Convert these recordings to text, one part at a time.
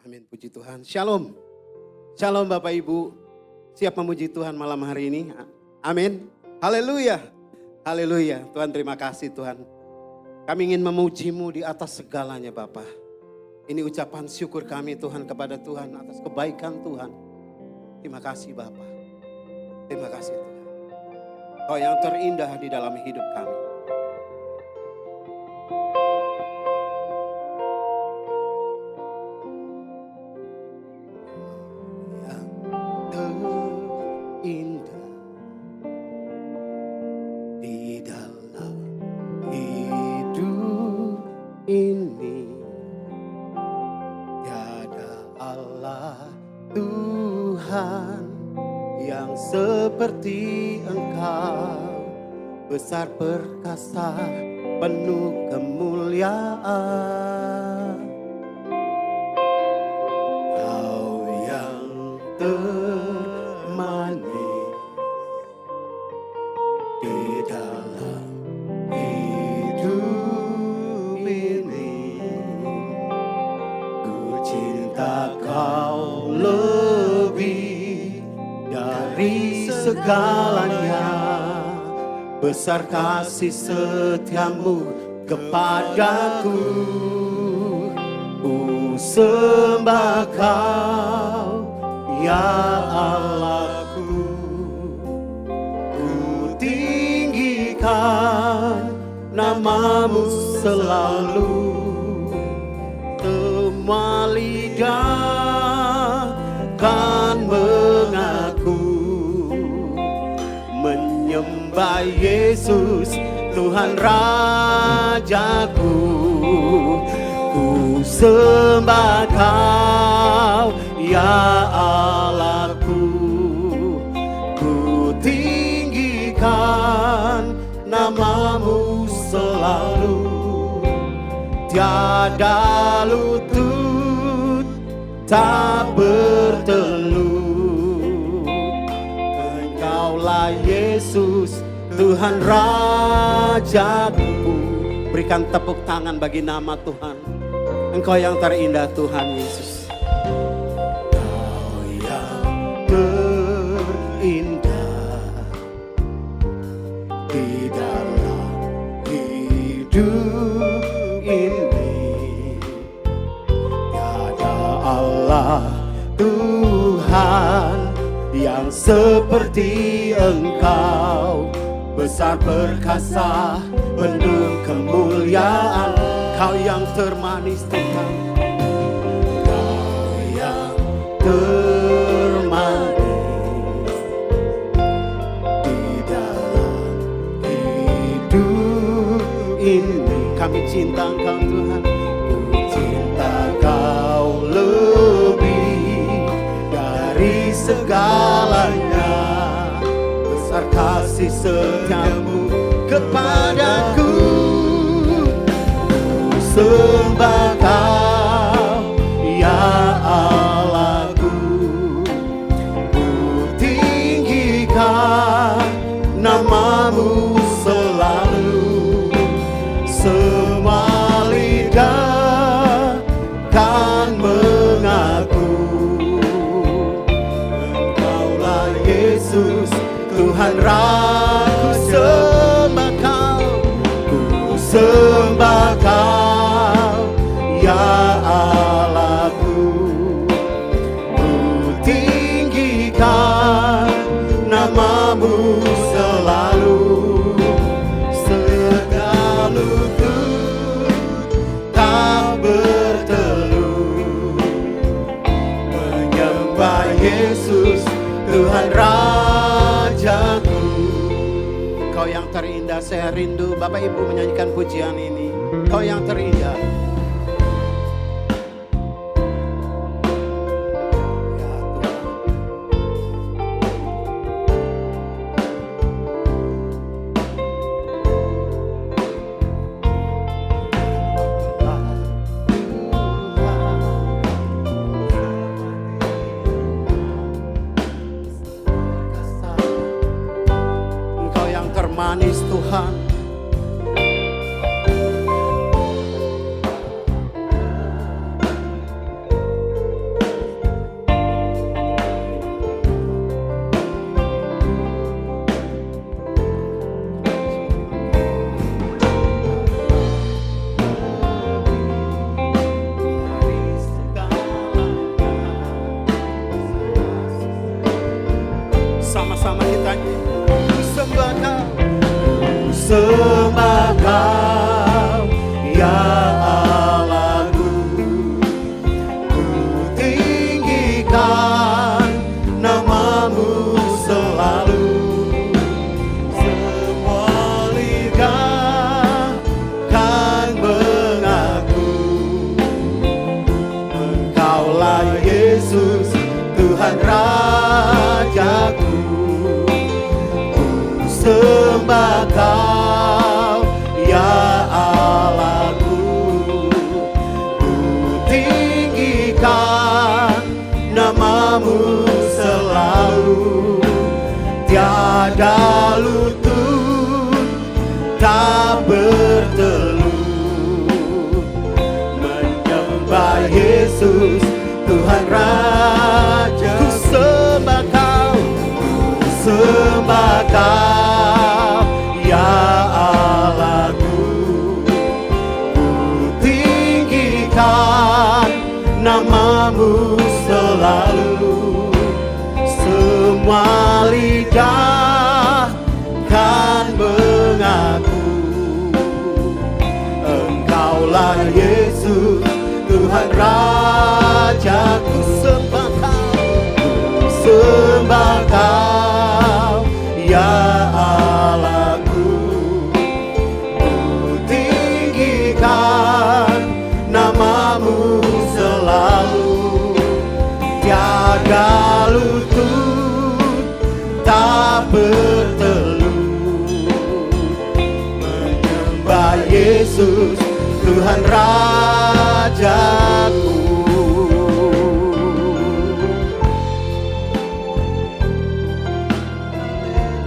Amin, puji Tuhan. Shalom. Shalom Bapak Ibu. Siap memuji Tuhan malam hari ini? Amin. Haleluya. Haleluya. Tuhan terima kasih Tuhan. Kami ingin memuji-Mu di atas segalanya Bapak. Ini ucapan syukur kami Tuhan kepada Tuhan atas kebaikan Tuhan. Terima kasih Bapak. Terima kasih Tuhan. Kau yang terindah di dalam hidup kami. Seperti Engkau, besar perkasa, penuh kemuliaan. Kau yang termanis di dalam hidup ini. Ku cinta Kau lebih dari segalanya, besar kasih setiamu kepadaku. Ku sembah Kau, ya Allahku. Ku tinggikan namamu selalu. Semua lidah kan mengaku, menyembah Yesus Tuhan Rajaku. Ku sembah Kau, ya Allahku. Ku tinggikan namamu selalu. Tiada lutut tak bertelut. Engkaulah Yesus Tuhan Rajaku. Berikan tepuk tangan bagi nama Tuhan. Engkau yang terindah Tuhan Yesus. Kau yang terindah di dalam hidup ini. Allah Tuhan yang seperti Engkau, besar perkasa, penuh kemuliaan. Kau yang termanis Tuhan, Kau yang termanis di dalam hidup ini. Kami cinta Engkau Tuhan. Ku cinta Kau lebih dari segalanya, besar kasih setiamu kepadaku. Ku sembah Kau, ya Allahku. Ku tinggikan namamu selalu. Semua lidah kan mengaku, Engkaulah Yesus Tuhan Raja. Ku sembah Kau, ya Allahku. Ku tinggikan namamu selalu. Segala lutut tak bertelut, menyembah Yesus Tuhan Rajaku. Kau yang terindah, saya rindu Bapak Ibu menyanyikan pujian ini. Kau yang terindah. Manis Tuhan, tinggikan namamu selalu. Semua lidah kan mengaku Engkaulah Yesus Tuhan Rajaku. Ku sembah Kau ya Allahku. Ku tinggikan namamu selalu. Tiada lutut tak bertelut menyembah Yesus Tuhan Raja. Ku sembah Kau, ku sembah Kau ya Allahku. Ku tinggikan namamu selalu. Semua lidah kan mengaku Engkaulah Yesus Tuhan Raja. Ku sembah Kau, ku sembah Kau ya Allahku. Ku tinggikan namamu selalu. Tiada lutut tak bertelut menyembah Yesus Tuhan Rajaku.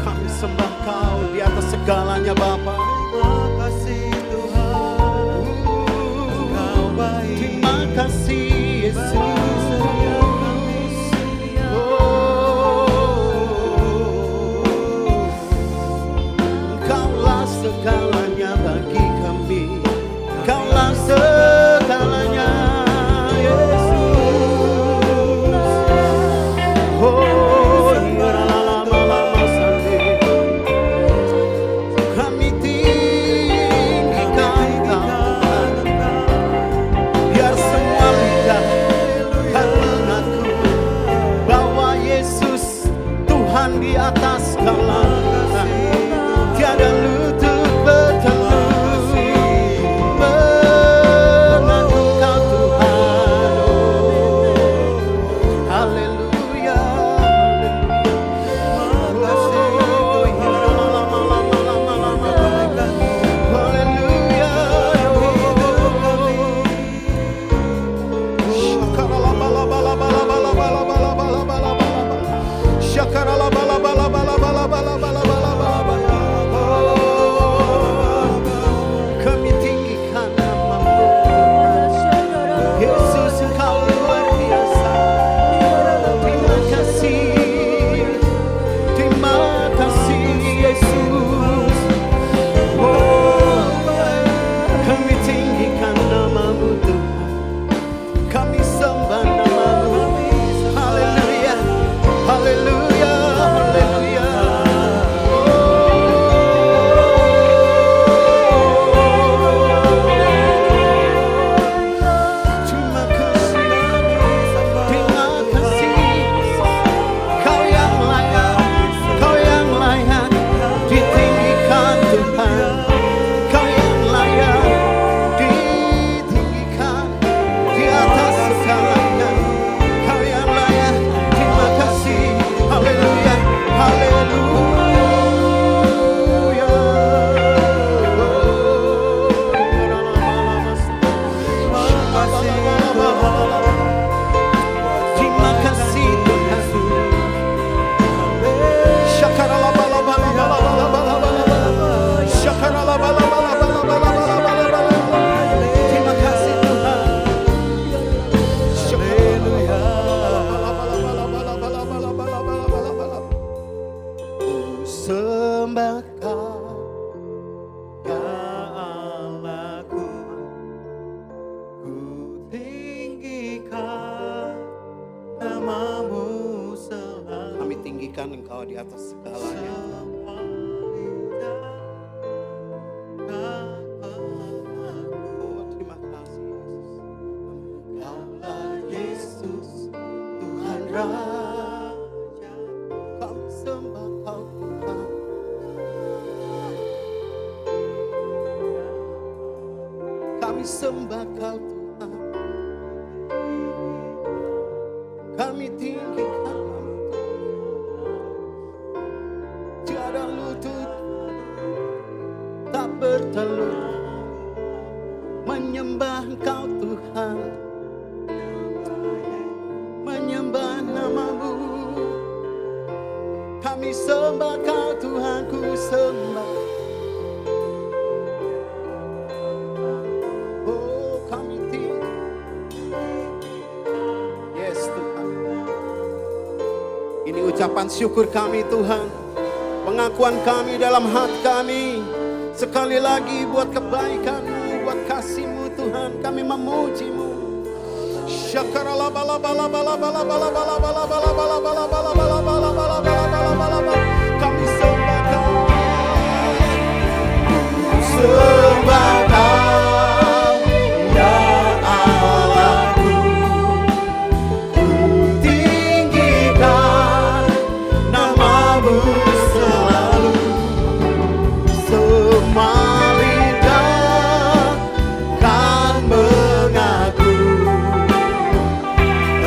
Kami sembah Kau di atas segalanya Bapa. Terima kasih Tuhan, Engkau baik. Terima kasih Yesus. Engkaulah segalanya bagi kami. Engkaulah segalanya Yesus. Oh, lama-lama sandi. Kami tinggikan Kau, biar semua lidah kan mengaku bahwa Yesus Tuhan di atas segalanya. Tiada lutut bertelut mengaku Kau Tuhan. Oh, haleluya, haleluya. Kami tinggikan namamu Yesus, Engkau luar biasa. Terima kasih, terima kasih Yesus. Oh, kami tinggikan namamu Tuhan. Kami sembah namamu. Haleluya, haleluya, haleluya. Terima kasih, terima kasih. Kau yang layak, Kau yang layak ditinggikan Tuhan. Kau yang layak ditinggikan di atas segalanya. Kau yang layak. Terima kasih. Haleluya, haleluya. Terima kasih Tuhan. Terima kasih Tuhan. Ku sembah Kau ya Allahku. Ku tinggikan namamu selalu. Kami tinggikan Engkau di atas segalanya. Oh, terima kasih Yesus. Engkaulah Yesus Tuhan Raja, kami sembah Kau Tuhan. Kami sembah Kau Tuhan. Kami tinggikan nama Tuhan. Tiada lutut tak bertelut menyembah Kau Tuhan, menyembah nama-Mu. Kami sembah Kau Tuhan, ku sembah. Oh, kami tinggi. Yes Tuhan. Ini ucapan syukur kami Tuhan, pengakuan kami dalam hati kami. Sekali lagi buat kebaikan-Mu, buat kasih-Mu Tuhan, kami memuji-Mu. Syakarala bala bala bala bala bala bala bala bala bala bala bala bala bala bala bala bala bala. Kami sembah Kau, sembah Kau, ya Allahku. Ku tinggikan nama-Mu selalu. Semua lidah kan mengaku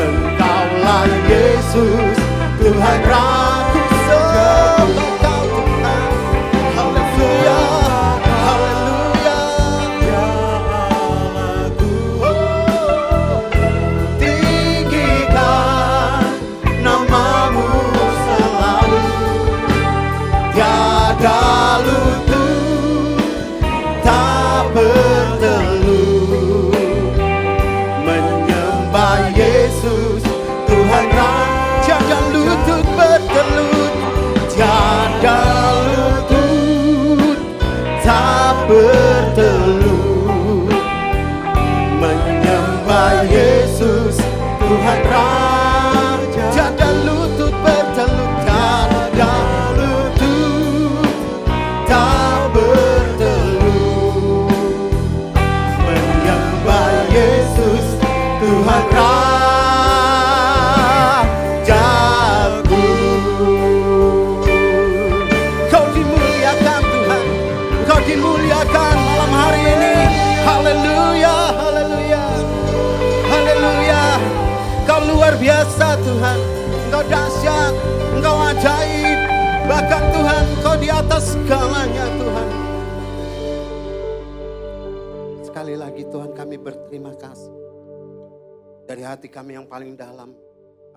Engkaulah Yesus, Tuhan Raku. Sembah Kau Tuhan. Haleluya, haleluya. Ya Allahku, tinggikan nama-Mu selalu. Tiada lutut tak bertelut menyembah Yesus, Tuhan Raja. Tiada lutut bertelut, tiada lutut tak bertelut menyembah Yesus, Tuhan Raja. Tiada lutut bertelut, tiada lutut tak bertelut menyembah Yesus, Tuhan Rajaku. Kau dimuliakan Tuhan, Kau dimuliakan malam hari ini. Haleluya, haleluya, haleluya. Kau luar biasa Tuhan, Engkau dahsyat, Engkau ajaib. Bahkan Tuhan, Kau di atas segalanya Tuhan. Sekali lagi Tuhan, kami berterima kasih dari hati kami yang paling dalam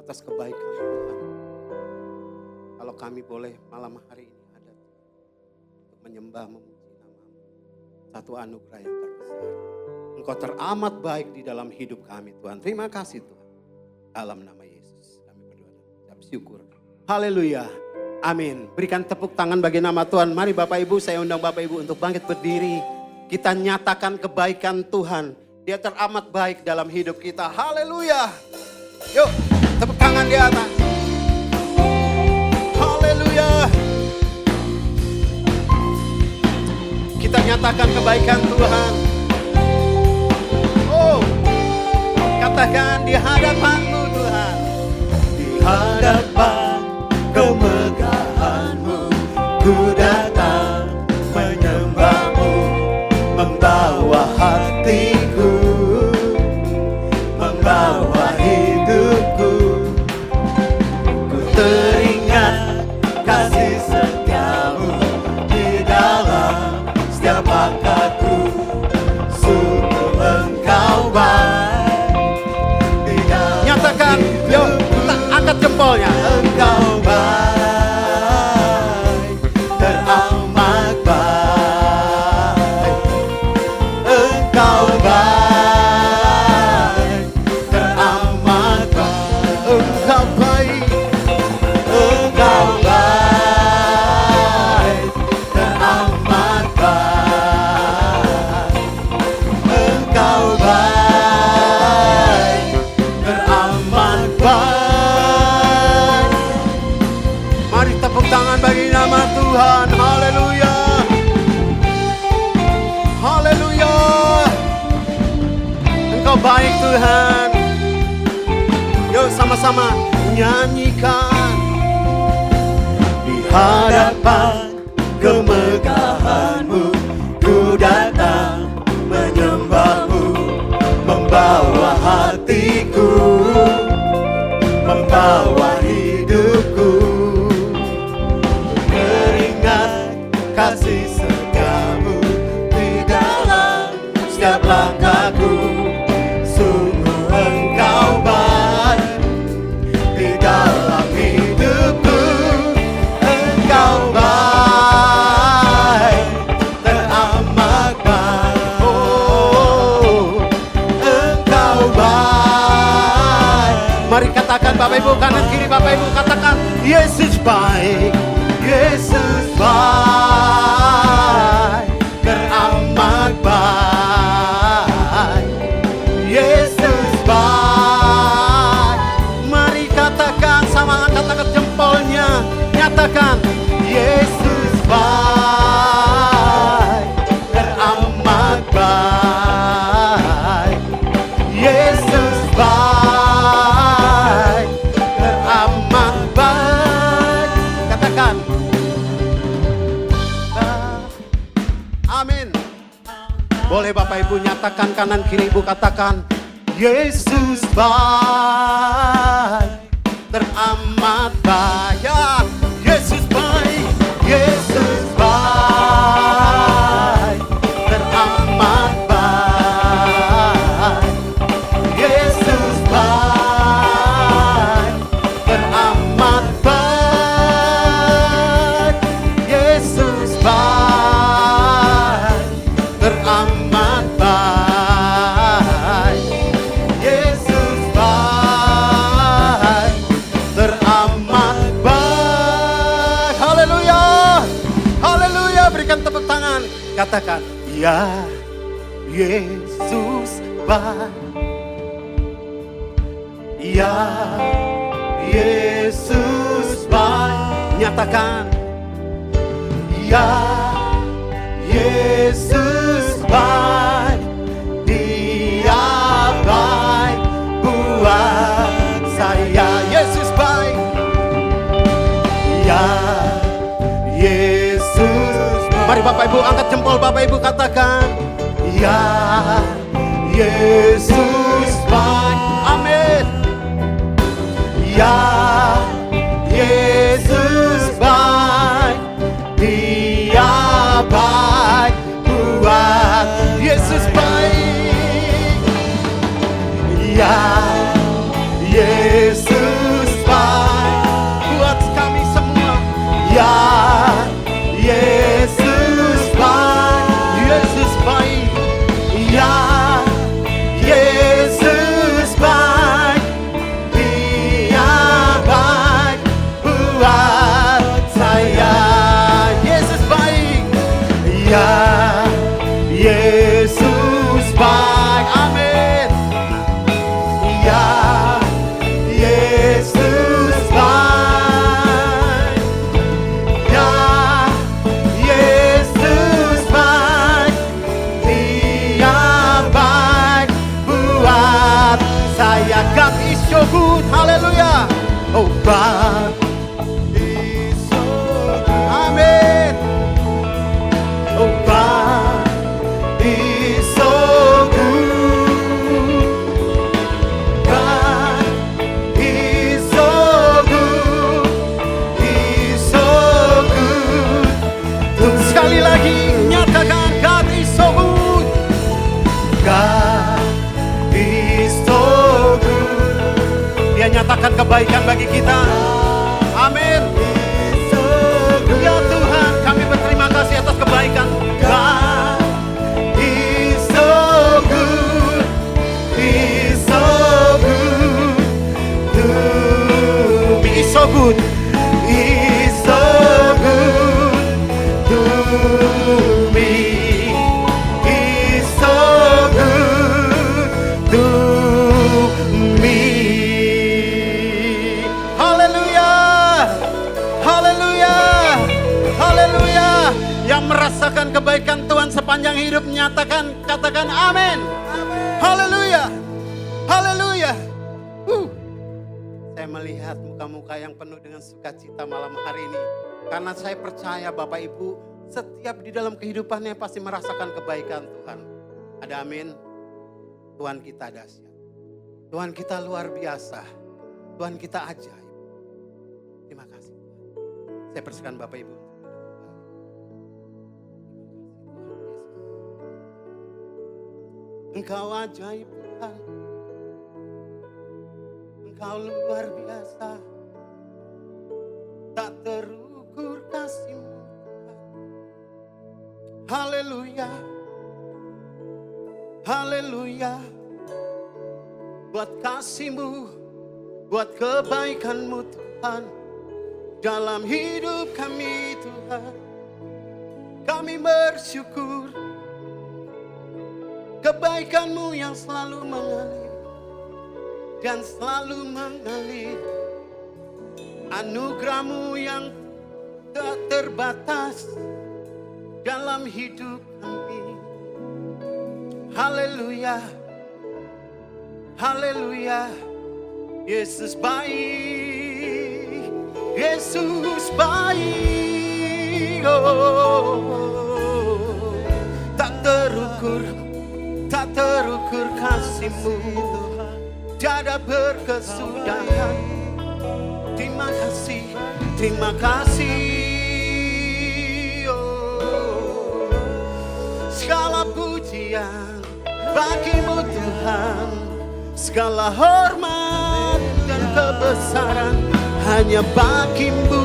atas kebaikan Tuhan. Kalau kami boleh malam hari ini ada untuk menyembah, memuji nama-Mu, satu anugerah yang terbesar. Engkau teramat baik di dalam hidup kami Tuhan. Terima kasih Tuhan. Dalam nama Yesus kami berdoa dan ucap syukur. Haleluya. Amin. Berikan tepuk tangan bagi nama Tuhan. Mari Bapak Ibu, saya undang Bapak Ibu untuk bangkit berdiri. Kita nyatakan kebaikan Tuhan. Dia teramat baik dalam hidup kita. Haleluya. Yuk, tepuk tangan di atas. Haleluya. Kita nyatakan kebaikan Tuhan. Oh, katakan di hadapan-Mu Tuhan. Di hadapan kemegahan-Mu ku datang menyembah-Mu, membawa hatiku, membawa hidupku. Ku teringat kasih setia-Mu di dalam setiap langkahku. Sungguh Engkau baik di dalam nyatakan, yuk kita angkat jempolnya. Engkau baik, teramat baik. Engkau baik, teramat baik. Engkau baik, Engkau baik, teramat baik. Engkau baik, teramat baik. Mari tepuk tangan bagi nama Tuhan. Haleluya. Haleluya. Engkau baik Tuhan. Yuk sama-sama nyanyikan di hadapan kemegahan-Mu. Ku datang menyembah-Mu, membawa hatiku, membawa hidupku, mengingat kasih setia-Mu di dalam setiap langkahku. Sungguh Engkau baik di dalam hidupku. Engkau baik, teramat baik. Oh, Engkau baik. Mari katakan Bapak Ibu, kanan kiri Bapak Ibu katakan, Yesus baik, Yesus baik, teramat baik. Yesus baik. Mari katakan sama, katakan jempolnya, nyatakan Yesus baik, teramat baik. Yesus baik, teramat baik. Katakan amin. Boleh Bapak Ibu nyatakan kanan kiri Ibu katakan Yesus baik, teramat baik. Ya, Yesus baik, Yesus baik, teramat baik. Yesus baik, teramat baik. Yesus baik, teramat baik. Yesus baik, teramat baik. Haleluya, haleluya. Berikan tepuk tangan. Katakan, ya Yesus baik. Ya Yesus baik. Nyatakan, ya Yesus baik. Dia baik buat saya. Yesus baik. Ya Yesus baik. Mari Bapak Ibu angkat jempol Bapak Ibu katakan, ya Yesus baik. Amin. Ya Yesus baik. Dia baik buat. Yesus baik. Ya Yesus baik buat kami semua. Ya Yesus baik. Yesus baik. Ya Yesus baik. Dia baik buat saya. Yesus baik. Ya Yesus baik. Amin. Ya Yesus baik. Ya Yesus baik. Dia baik buat saya. God is so good. Haleluya. Oh, God is so good. Amin. Oh, God is so good. God is so good. He's so good. Sekali lagi nyatakan, God is so good. God is so good. Dia nyatakan kebaikan bagi kita. Amin. Ya Tuhan, kami berterima kasih atas kebaikan. God is so good. He's so good to me. He's so good. He's so good to me. He's so good to me. Haleluya. Haleluya. Haleluya. Yang merasakan kebaikan Tuhan sepanjang hidup nyatakan, katakan amin. Haleluya. Haleluya. Saya melihat muka-muka yang penuh dengan sukacita malam hari ini. Karena saya percaya Bapak Ibu setiap di dalam kehidupannya pasti merasakan kebaikan Tuhan. Ada amin? Tuhan kita dahsyat. Tuhan kita luar biasa. Tuhan kita ajaib. Terima kasih Tuhan. Saya persilakan Bapak Ibu. Engkau ajaib Tuhan. Engkau luar biasa. Tak terukur kasih-Mu Tuhan. Haleluya. Haleluya. Buat kasih-Mu, buat kebaikan-Mu Tuhan. Dalam hidup kami Tuhan. Kami bersyukur. Kebaikan-Mu yang selalu mengalir. Dan selalu mengalir. Anugerah-Mu yang tak terbatas dalam hidup kami. Haleluya. Haleluya. Yesus baik. Yesus baik. Oh. Tak terukur kasih-Mu. Tiada berkesudahan. Terima kasih, terima kasih. Oh. Segala pujian bagi-Mu Tuhan. Segala hormat dan kebesaran hanya bagi-Mu.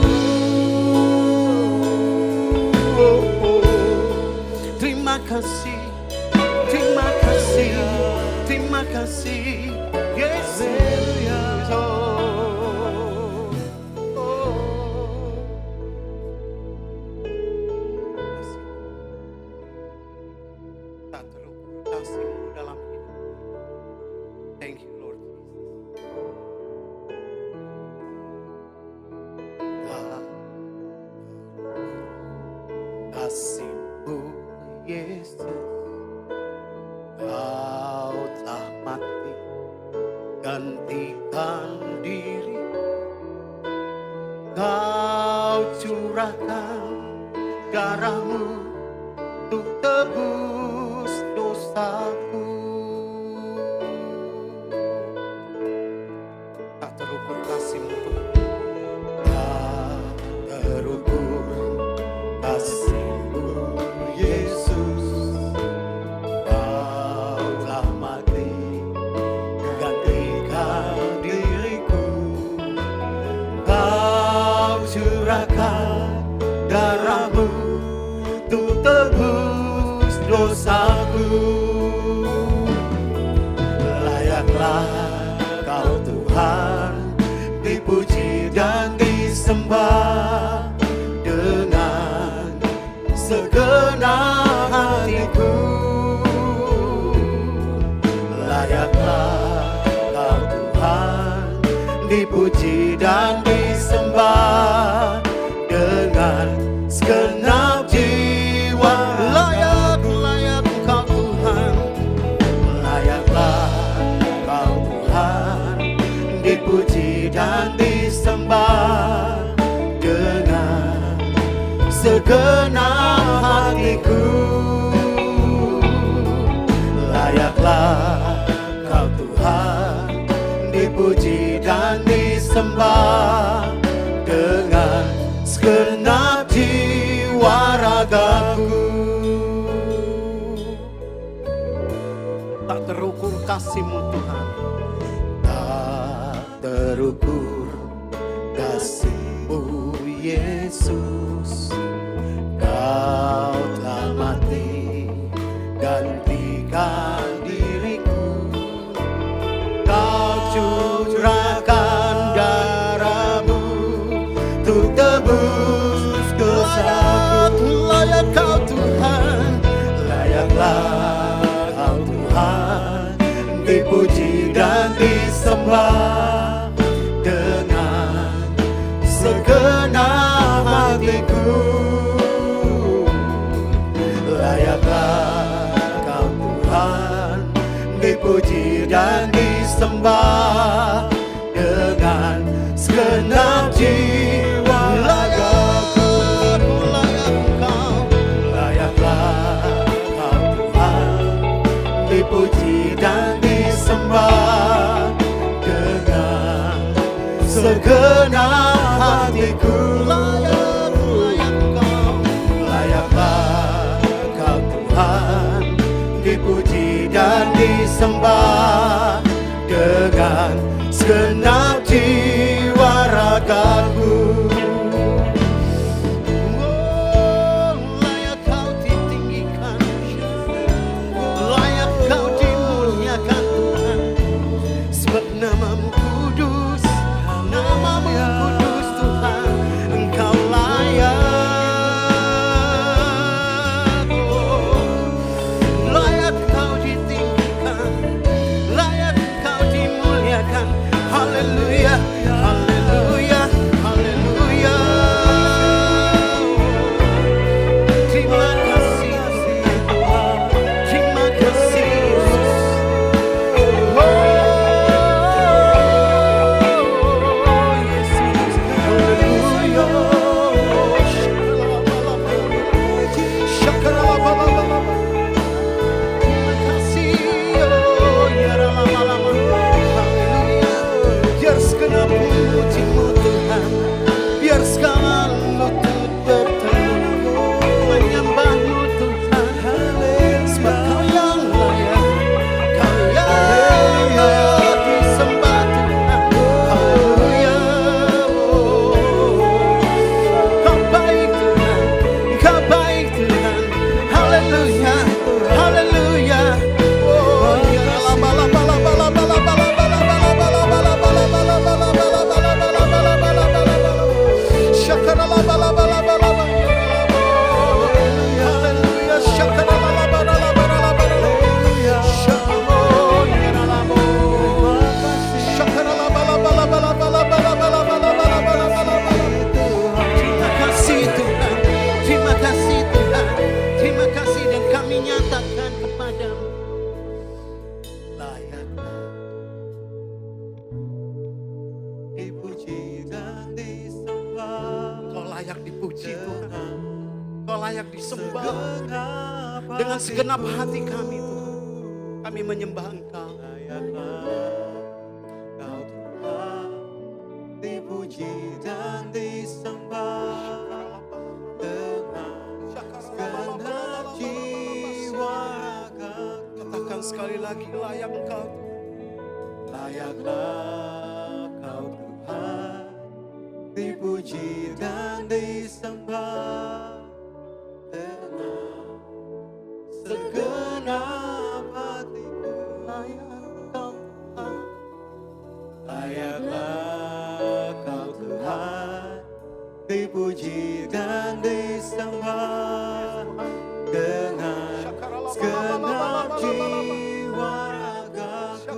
Oh, oh. Terima kasih, terima kasih, terima kasih. Yesus. Kasih-Mu Yesus, Kau telah mati gantikan diri. Kau curahkan darah-Mu untuk tebus dosaku. Tak terukur kasih-Mu Tuhan. Tak terukur kasih-Mu Yesus. Kau telah mati gantikan diriku. Kau curahkan darah-Mu untuk tebus dosaku. Layaklah Kau Tuhan dipuji dan disembah dengan segenap hatiku. Layaklah Kau Tuhan dipuji dan disembah dengan segenap jiwa. Layak Kau Tuhan. Layaklah Kau Tuhan dipuji dan disembah dengan segenap hatiku. Layaklah Kau Tuhan dipuji dan disembah dengan segenap jiwa ragaku. Tak terukur kasih-Mu Tuhan. Tak terukur kasih-Mu Yesus. Kau telah mati gantikan diriku. Kau curahkan darah-Mu untuk tebus dosaku. Layak Kau Tuhan. Layaklah Kau Tuhan dipuji dan disembah dengan segenap hatiku. Layaklah Kau Tuhan dipuji dan disembah dengan segenap hatiku. Layaklah Kau Tuhan, dipuji dan disembah dengan segenap jiwa ragaku. Layak Kau ditinggikan, layak Kau dimuliakan Tuhan, sebab namamu kudus, namamu kudus Tuhan, Engkau layak. Layak Kau ditinggikan, layak Kau dimuliakan. Haleluya, haleluya, haleluya. Terima kasih Tuhan, terima kasih Yesus. Oh Yesus, haleluya. Syakaralabalabalabala. Terima kasih, oh ya lama-lama. Haleluya. Biar segenap pujimu Tuhan, biar segala lutut bertemu menyembahmu Tuhan, sebab Kau yang layak, Kau yang layak disembah Tuhan. Haleluya. Kau baik Tuhan, Kau baik Tuhan. Haleluya, haleluya. Oh ya terima kasih Tuhan, terima kasih Tuhan, terima kasih, dan kami nyatakan kepadamu, layaklah dipuji dan disembah. Kau layak dipuji Tuhan, Kau layak disembah dengan segenap hati kami Tuhan. Kami menyembah Engkau. Kau Tuhan, dipuji dan disembah dengan segenap jiwa ragaku. Katakan sekali lagi, layak Engkau. Layaklah Kau Tuhan, dipuji dan disembah dengan segenap hatiku. Layaklah Kau Tuhan, dipuji dan disembah dengan segenap jiwa ragaku.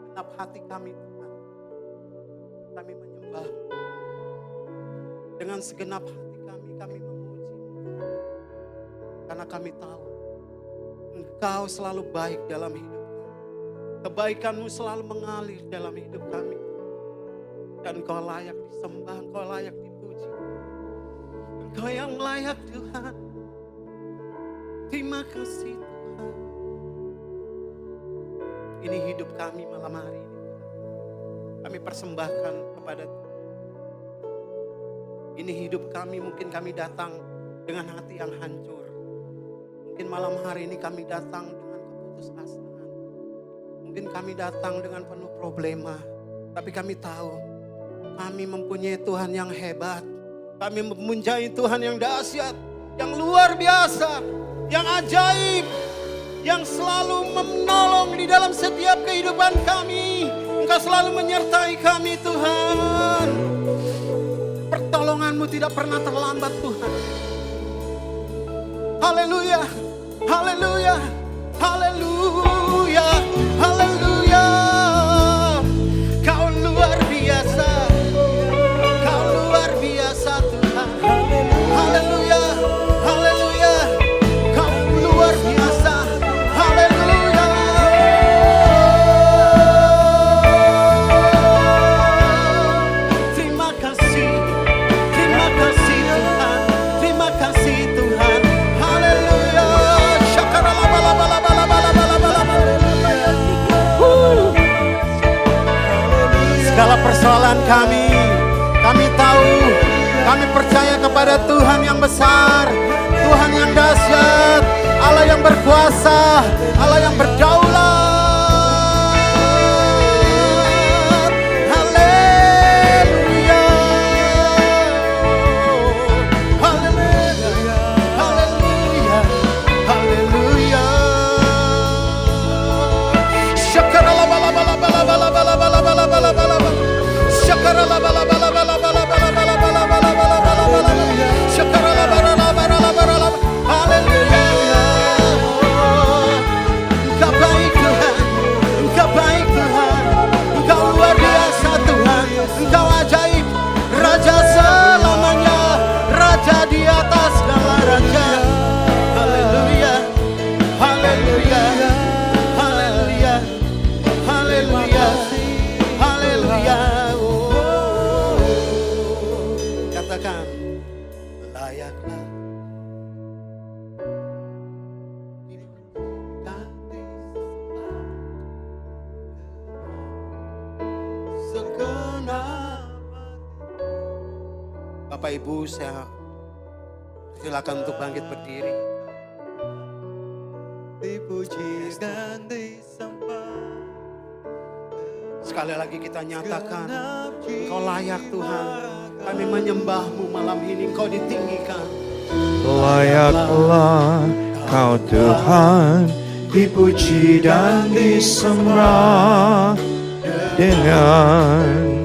Segenap hati kami Tuhan, kami menyembah. Dengan segenap hati kami memuji, karena kami tahu Engkau selalu baik dalam hidup kami. Kebaikan-Mu selalu mengalir dalam hidup kami. Dan Engkau layak disembah, Engkau layak dipuji. Engkau yang layak Tuhan. Terima kasih Tuhan. Ini hidup kami malam hari ini. Kami persembahkan kepada Tuhan. Ini hidup kami, mungkin kami datang dengan hati yang hancur. Mungkin malam hari ini kami datang dengan keputusasaan. Mungkin kami datang dengan penuh problema. Tapi kami tahu, kami mempunyai Tuhan yang hebat. Kami mempunyai Tuhan yang dahsyat, yang luar biasa, yang ajaib, yang selalu menolong di dalam setiap kehidupan kami. Engkau selalu menyertai kami Tuhan. Pertolongan-Mu tidak pernah terlambat Tuhan. Haleluya, haleluya, haleluya, haleluya. Kau luar biasa, Kau luar biasa Tuhan. Haleluya, haleluya. Kau luar biasa. Haleluya. Terima kasih Tuhan. Terima kasih Tuhan. Haleluya. Syakaralabalabalabalabalabalabalabala. segala persoalan kami. Kami tahu, kami percaya kepada Tuhan yang besar, Tuhan yang dahsyat, Allah yang berkuasa, Allah yang berdaulat. Bapak Ibu, saya silakan untuk bangkit berdiri. Dipuji dan disembah. Sekali lagi kita nyatakan, Engkau layak Tuhan. Kami menyembah-Mu malam ini, Engkau ditinggikan. Layaklah Kau Tuhan, dipuji dan disembah dengan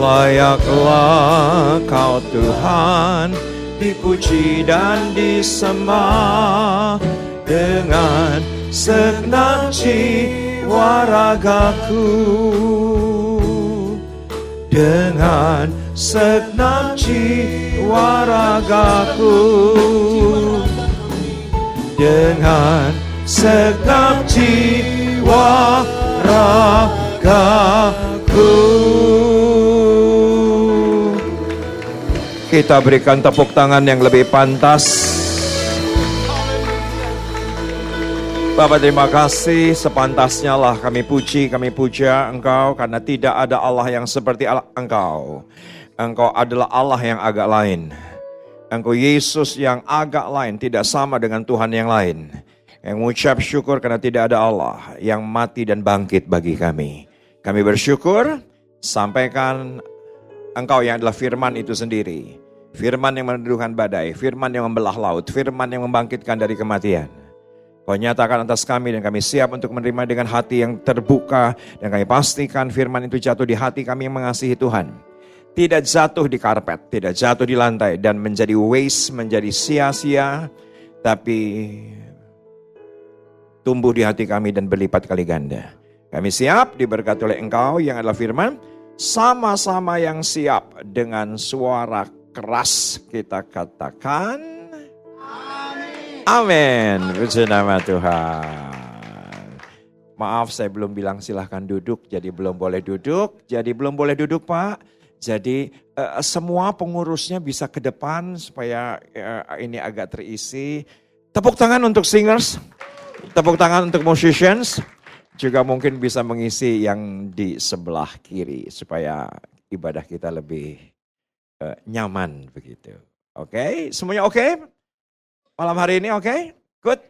layaklah Kau Tuhan, dipuji dan disembah dengan segenap jiwa ragaku, dengan segenap jiwa ragaku, dengan segenap jiwa ragaku. Kita berikan tepuk tangan yang lebih pantas. Bapak, terima kasih, sepantasnya lah kami puji, kami puja Engkau, karena tidak ada Allah yang seperti Engkau. Engkau adalah Allah yang agak lain. Engkau Yesus yang agak lain, tidak sama dengan Tuhan yang lain. Yang mengucap syukur karena tidak ada Allah yang mati dan bangkit bagi kami. Kami bersyukur, sampaikan Engkau yang adalah firman itu sendiri. Firman yang meneduhkan badai, firman yang membelah laut, firman yang membangkitkan dari kematian. Kau nyatakan atas kami dan kami siap untuk menerima dengan hati yang terbuka. Dan kami pastikan firman itu jatuh di hati kami yang mengasihi Tuhan. Tidak jatuh di karpet, tidak jatuh di lantai dan menjadi waste, menjadi sia-sia. Tapi tumbuh di hati kami dan berlipat kali ganda. Kami siap diberkati oleh Engkau yang adalah firman. Sama-sama yang siap dengan suara keras kita katakan amin. Puji nama Tuhan. Maaf saya belum bilang silahkan duduk, jadi belum boleh duduk. Jadi belum boleh duduk Pak. Jadi semua pengurusnya bisa ke depan supaya ini agak terisi. Tepuk tangan untuk singers, tepuk tangan untuk musicians. Juga mungkin bisa mengisi yang di sebelah kiri supaya ibadah kita lebih nyaman begitu. Oke, semuanya oke? Malam hari ini oke? Good.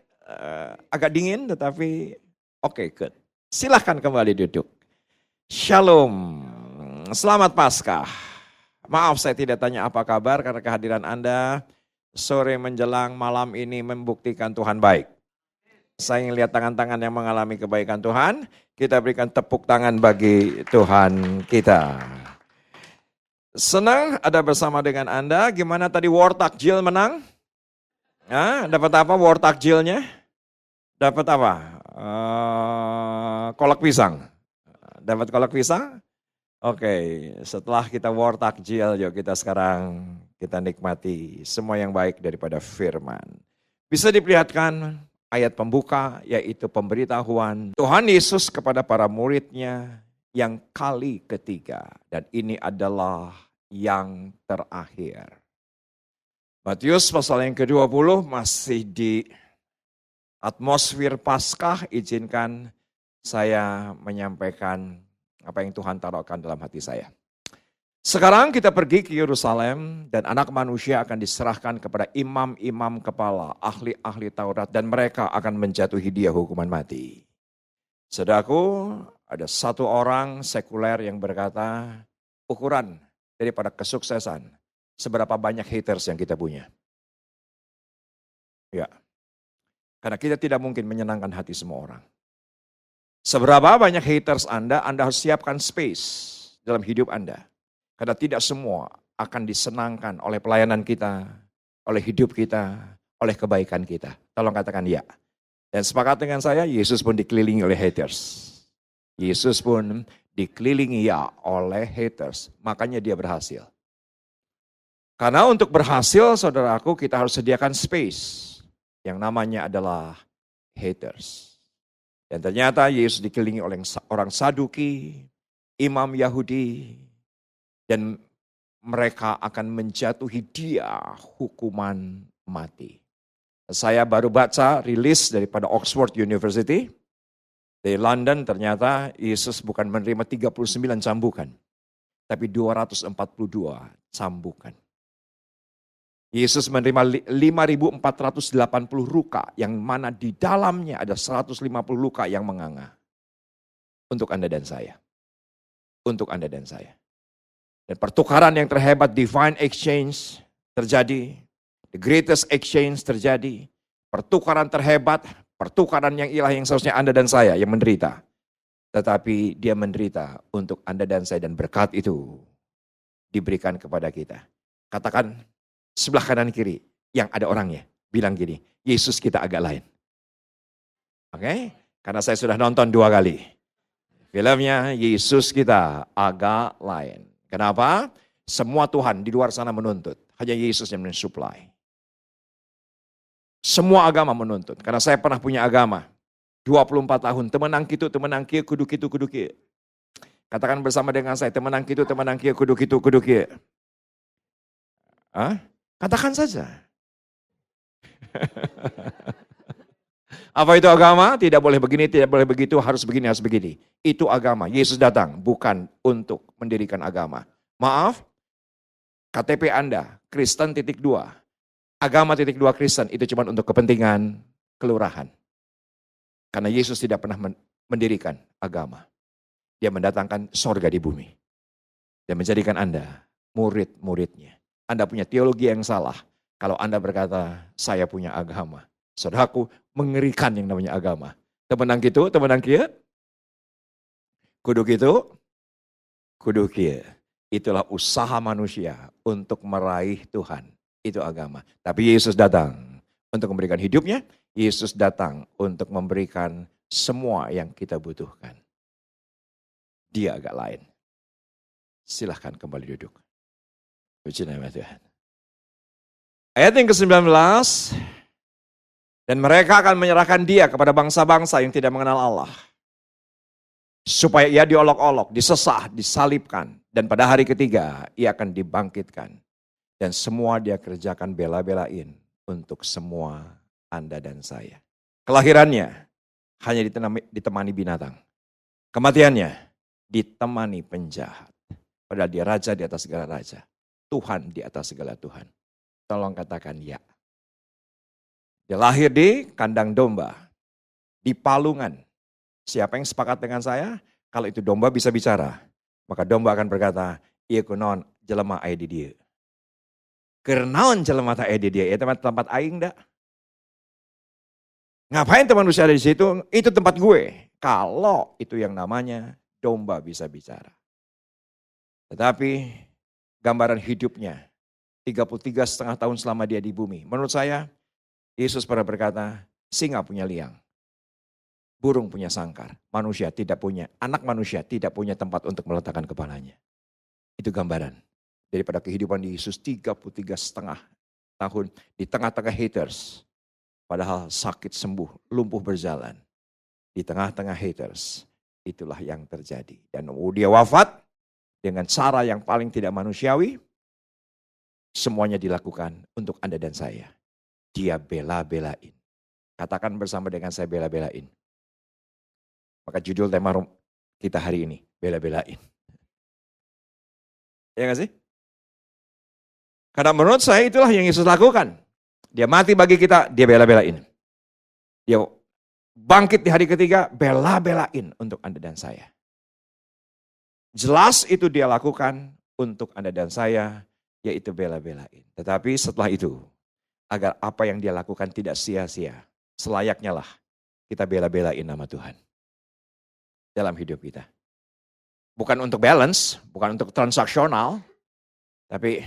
Agak dingin tetapi oke, good. Silahkan kembali duduk. Shalom. Selamat Paskah. Maaf saya tidak tanya apa kabar karena kehadiran Anda sore menjelang malam ini membuktikan Tuhan baik. Saya ingin lihat tangan-tangan yang mengalami kebaikan Tuhan. Kita berikan tepuk tangan bagi Tuhan kita. Senang ada bersama dengan Anda. Gimana tadi war takjil menang? Dapat apa war takjilnya? Dapat apa? Kolak pisang. Dapat kolak pisang? Oke, setelah kita war takjil, yuk kita sekarang kita nikmati semua yang baik daripada firman. Bisa diperlihatkan ayat pembuka yaitu pemberitahuan Tuhan Yesus kepada para muridnya yang kali ketiga. Dan ini adalah yang terakhir. Matius pasal yang ke-20 masih di atmosfer Paskah, izinkan saya menyampaikan apa yang Tuhan taruhkan dalam hati saya. Sekarang kita pergi ke Yerusalem dan anak manusia akan diserahkan kepada imam-imam kepala, ahli-ahli Taurat, dan mereka akan menjatuhi dia hukuman mati. Saudaraku, ada satu orang sekuler yang berkata, ukuran daripada kesuksesan, seberapa banyak haters yang kita punya. Ya, karena kita tidak mungkin menyenangkan hati semua orang. Seberapa banyak haters Anda harus siapkan space dalam hidup Anda. Karena tidak semua akan disenangkan oleh pelayanan kita, oleh hidup kita, oleh kebaikan kita. Tolong katakan ya. Dan sepakat dengan saya, Yesus pun dikelilingi oleh haters. Yesus pun dikelilingi ya oleh haters. Makanya dia berhasil. Karena untuk berhasil, saudaraku, kita harus sediakan space. Yang namanya adalah haters. Dan ternyata Yesus dikelilingi oleh orang Saduki, imam Yahudi, dan mereka akan menjatuhi dia hukuman mati. Saya baru baca rilis daripada Oxford University. Di London ternyata Yesus bukan menerima 39 cambukan. Tapi 242 cambukan. Yesus menerima 5.480 luka yang mana di dalamnya ada 150 luka yang menganga. Untuk Anda dan saya. Untuk Anda dan saya. Dan pertukaran yang terhebat, divine exchange terjadi. The greatest exchange terjadi. Pertukaran terhebat, pertukaran yang ilahi yang seharusnya Anda dan saya yang menderita. Tetapi dia menderita untuk Anda dan saya dan berkat itu diberikan kepada kita. Katakan sebelah kanan kiri yang ada orangnya. Bilang gini, Yesus kita agak lain. Oke? Karena saya sudah nonton 2 kali. Filmnya Yesus kita agak lain. Kenapa? Semua Tuhan di luar sana menuntut. Hanya Yesus yang mensupply. Semua agama menuntut. Karena saya pernah punya agama. 24 tahun. Temenang kitu, kudu kitu, kudu kitu. Katakan bersama dengan saya. Temenang kitu, kudu kitu, kudu kitu. Hah? Katakan saja. Apa itu agama? Tidak boleh begini, tidak boleh begitu, harus begini, harus begini. Itu agama. Yesus datang bukan untuk mendirikan agama. Maaf, KTP Anda, Kristen .2. Agama .2 Kristen itu cuma untuk kepentingan kelurahan. Karena Yesus tidak pernah mendirikan agama. Dia mendatangkan sorga di bumi. Dan menjadikan Anda murid-muridnya. Anda punya teologi yang salah. Kalau Anda berkata, saya punya agama. Saudaraku, mengerikan yang namanya agama. Temenang gitu, temenang kia. Kudu gitu, kudu kia. Itulah usaha manusia untuk meraih Tuhan. Itu agama. Tapi Yesus datang untuk memberikan hidupnya. Yesus datang untuk memberikan semua yang kita butuhkan. Dia agak lain. Silahkan kembali duduk. Puji nama Tuhan. Ayat yang ke-19. Dan mereka akan menyerahkan dia kepada bangsa-bangsa yang tidak mengenal Allah. Supaya ia diolok-olok, disesah, disalibkan. Dan pada hari ketiga ia akan dibangkitkan. Dan semua dia kerjakan bela-belain untuk semua Anda dan saya. Kelahirannya hanya ditemani binatang. Kematiannya ditemani penjahat. Padahal dia raja di atas segala raja. Tuhan di atas segala Tuhan. Tolong katakan ya. Dia lahir di kandang domba. Di palungan. Siapa yang sepakat dengan saya? Kalau itu domba bisa bicara. Maka domba akan berkata, iya kunon jelema aya di dia. Kernaon jelema aya di dia? Ya tempat aing dah. Ngapain teman manusia ada di situ? Itu tempat gue. Kalau itu yang namanya domba bisa bicara. Tetapi gambaran hidupnya 33,5 tahun selama dia di bumi. Menurut saya Yesus pernah berkata, singa punya liang. Burung punya sangkar. Manusia tidak punya, anak manusia tidak punya tempat untuk meletakkan kepalanya. Itu gambaran daripada kehidupan Yesus 33,5 tahun di tengah-tengah haters. Padahal sakit sembuh, lumpuh berjalan. Di tengah-tengah haters, itulah yang terjadi. Dan dia wafat dengan cara yang paling tidak manusiawi. Semuanya dilakukan untuk Anda dan saya. Dia bela-belain. Katakan bersama dengan saya, bela-belain. Maka judul tema kita hari ini, bela-belain. Ya gak sih? Karena menurut saya itulah yang Yesus lakukan. Dia mati bagi kita, dia bela-belain. Dia bangkit di hari ketiga, bela-belain untuk Anda dan saya. Jelas itu dia lakukan untuk Anda dan saya, yaitu bela-belain. Tetapi setelah itu, agar apa yang dia lakukan tidak sia-sia, selayaknya lah kita bela-belain nama Tuhan dalam hidup kita. Bukan untuk balance, bukan untuk transaksional, tapi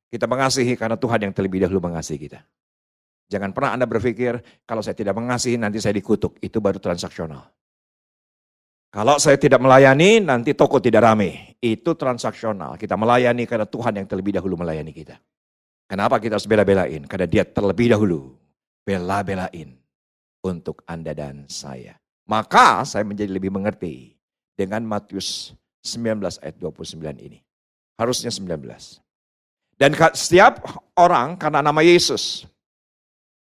kita mengasihi karena Tuhan yang terlebih dahulu mengasihi kita. Jangan pernah Anda berpikir, kalau saya tidak mengasihi nanti saya dikutuk, itu baru transaksional. Kalau saya tidak melayani, nanti toko tidak ramai. Itu transaksional. Kita melayani karena Tuhan yang terlebih dahulu melayani kita. Kenapa kita harus bela-belain? Karena dia terlebih dahulu bela-belain untuk Anda dan saya. Maka saya menjadi lebih mengerti dengan Matius 19 ayat 29 ini. Harusnya 19. Dan setiap orang karena nama Yesus,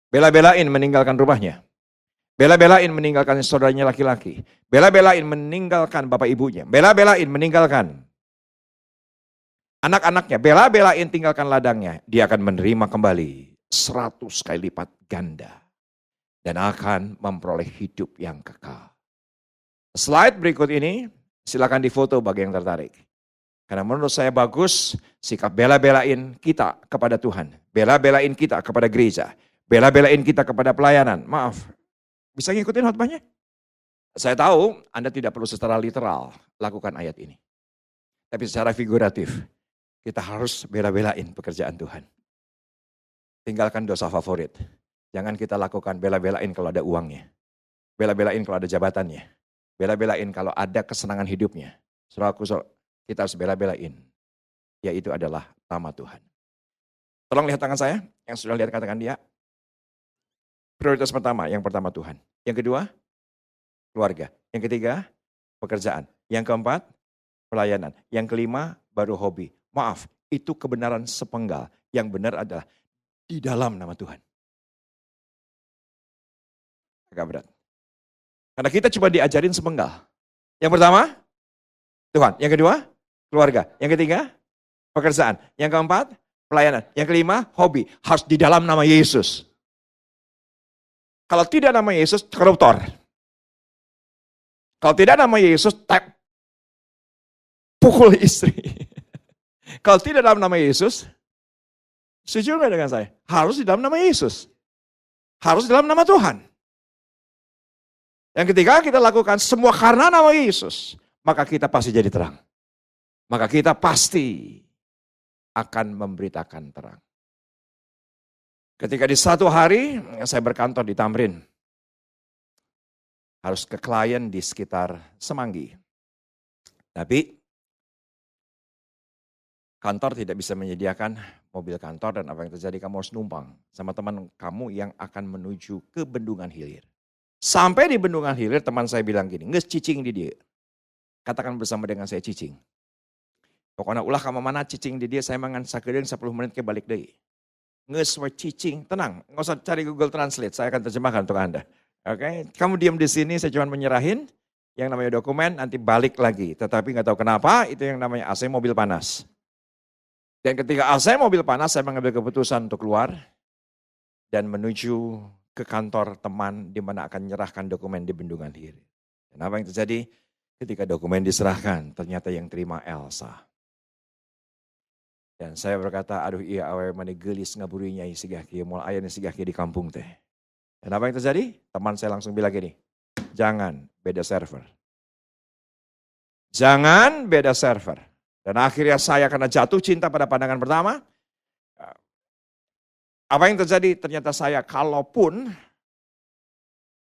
bela-belain meninggalkan rumahnya. Bela-belain meninggalkan saudaranya laki-laki. Bela-belain meninggalkan bapak ibunya. Bela-belain meninggalkan anak-anaknya. Bela-belain tinggalkan ladangnya. Dia akan menerima kembali 100 kali lipat ganda. Dan akan memperoleh hidup yang kekal. Slide berikut ini silakan difoto bagi yang tertarik. Karena menurut saya bagus sikap bela-belain kita kepada Tuhan. Bela-belain kita kepada gereja. Bela-belain kita kepada pelayanan. Maaf. Bisa ngikutin khotbahnya? Saya tahu Anda tidak perlu secara literal lakukan ayat ini. Tapi secara figuratif, kita harus bela-belain pekerjaan Tuhan. Tinggalkan dosa favorit. Jangan kita lakukan bela-belain kalau ada uangnya. Bela-belain kalau ada jabatannya. Bela-belain kalau ada kesenangan hidupnya. Saudaraku, kita harus bela-belain. Yaitu adalah nama Tuhan. Tolong lihat tangan saya, yang sudah lihat katakan dia. Prioritas pertama, yang pertama Tuhan. Yang kedua, keluarga. Yang ketiga, pekerjaan. Yang keempat, pelayanan. Yang kelima, baru hobi. Maaf, itu kebenaran sepenggal. Yang benar adalah di dalam nama Tuhan. Agak berat. Karena kita cuma diajarin sepenggal. Yang pertama, Tuhan. Yang kedua, keluarga. Yang ketiga, pekerjaan. Yang keempat, pelayanan. Yang kelima, hobi. Harus di dalam nama Yesus. Kalau tidak nama Yesus, koruptor. Kalau tidak nama Yesus, pukul istri. Kalau tidak dalam nama Yesus, setuju nggak dengan saya? Harus di dalam nama Yesus. Harus dalam nama Tuhan. Yang ketiga kita lakukan semua karena nama Yesus. Maka kita pasti jadi terang. Maka kita pasti akan memberitakan terang. Ketika di satu hari saya berkantor di Tamrin. Harus ke klien di sekitar Semanggi. Tapi kantor tidak bisa menyediakan mobil kantor dan apa yang terjadi kamu harus numpang sama teman kamu yang akan menuju ke Bendungan Hilir. Sampai di Bendungan Hilir teman saya bilang gini, nges cicing di dia. Katakan bersama dengan saya cicing. Pokoknya ulah kamu mana cicing di dia, saya mangan sakedeng 10 menit ke balik deui. Nges cicing, tenang, nggak usah cari Google Translate, saya akan terjemahkan untuk Anda. Oke, kamu diam di sini, saya cuma menyerahin yang namanya dokumen, nanti balik lagi. Tetapi nggak tahu kenapa, itu yang namanya AC mobil panas. Dan ketika AC mobil panas, saya mengambil keputusan untuk keluar dan menuju ke kantor teman di mana akan menyerahkan dokumen di Bendungan Hilir. Dan apa yang terjadi? Ketika dokumen diserahkan, ternyata yang terima Elsa. Dan saya berkata, aduh iya awe mani gelis ngaburinya sigah kieu moal aya sigah kieu di kampung teh. Dan apa yang terjadi? Teman saya langsung bilang gini, jangan beda server. Jangan beda server. Dan akhirnya saya karena jatuh cinta pada pandangan pertama, apa yang terjadi? Ternyata saya kalaupun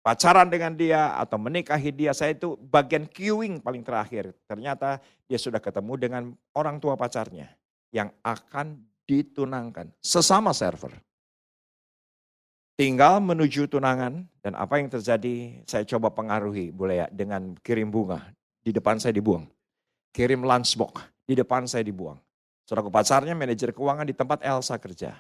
pacaran dengan dia atau menikahi dia, saya itu bagian queuing paling terakhir. Ternyata dia sudah ketemu dengan orang tua pacarnya yang akan ditunangkan sesama server. Tinggal menuju tunangan dan apa yang terjadi saya coba pengaruhi boleh ya dengan kirim bunga. Di depan saya dibuang. Kirim lunchbox di depan saya dibuang. Saudara pacarnya manajer keuangan di tempat Elsa kerja.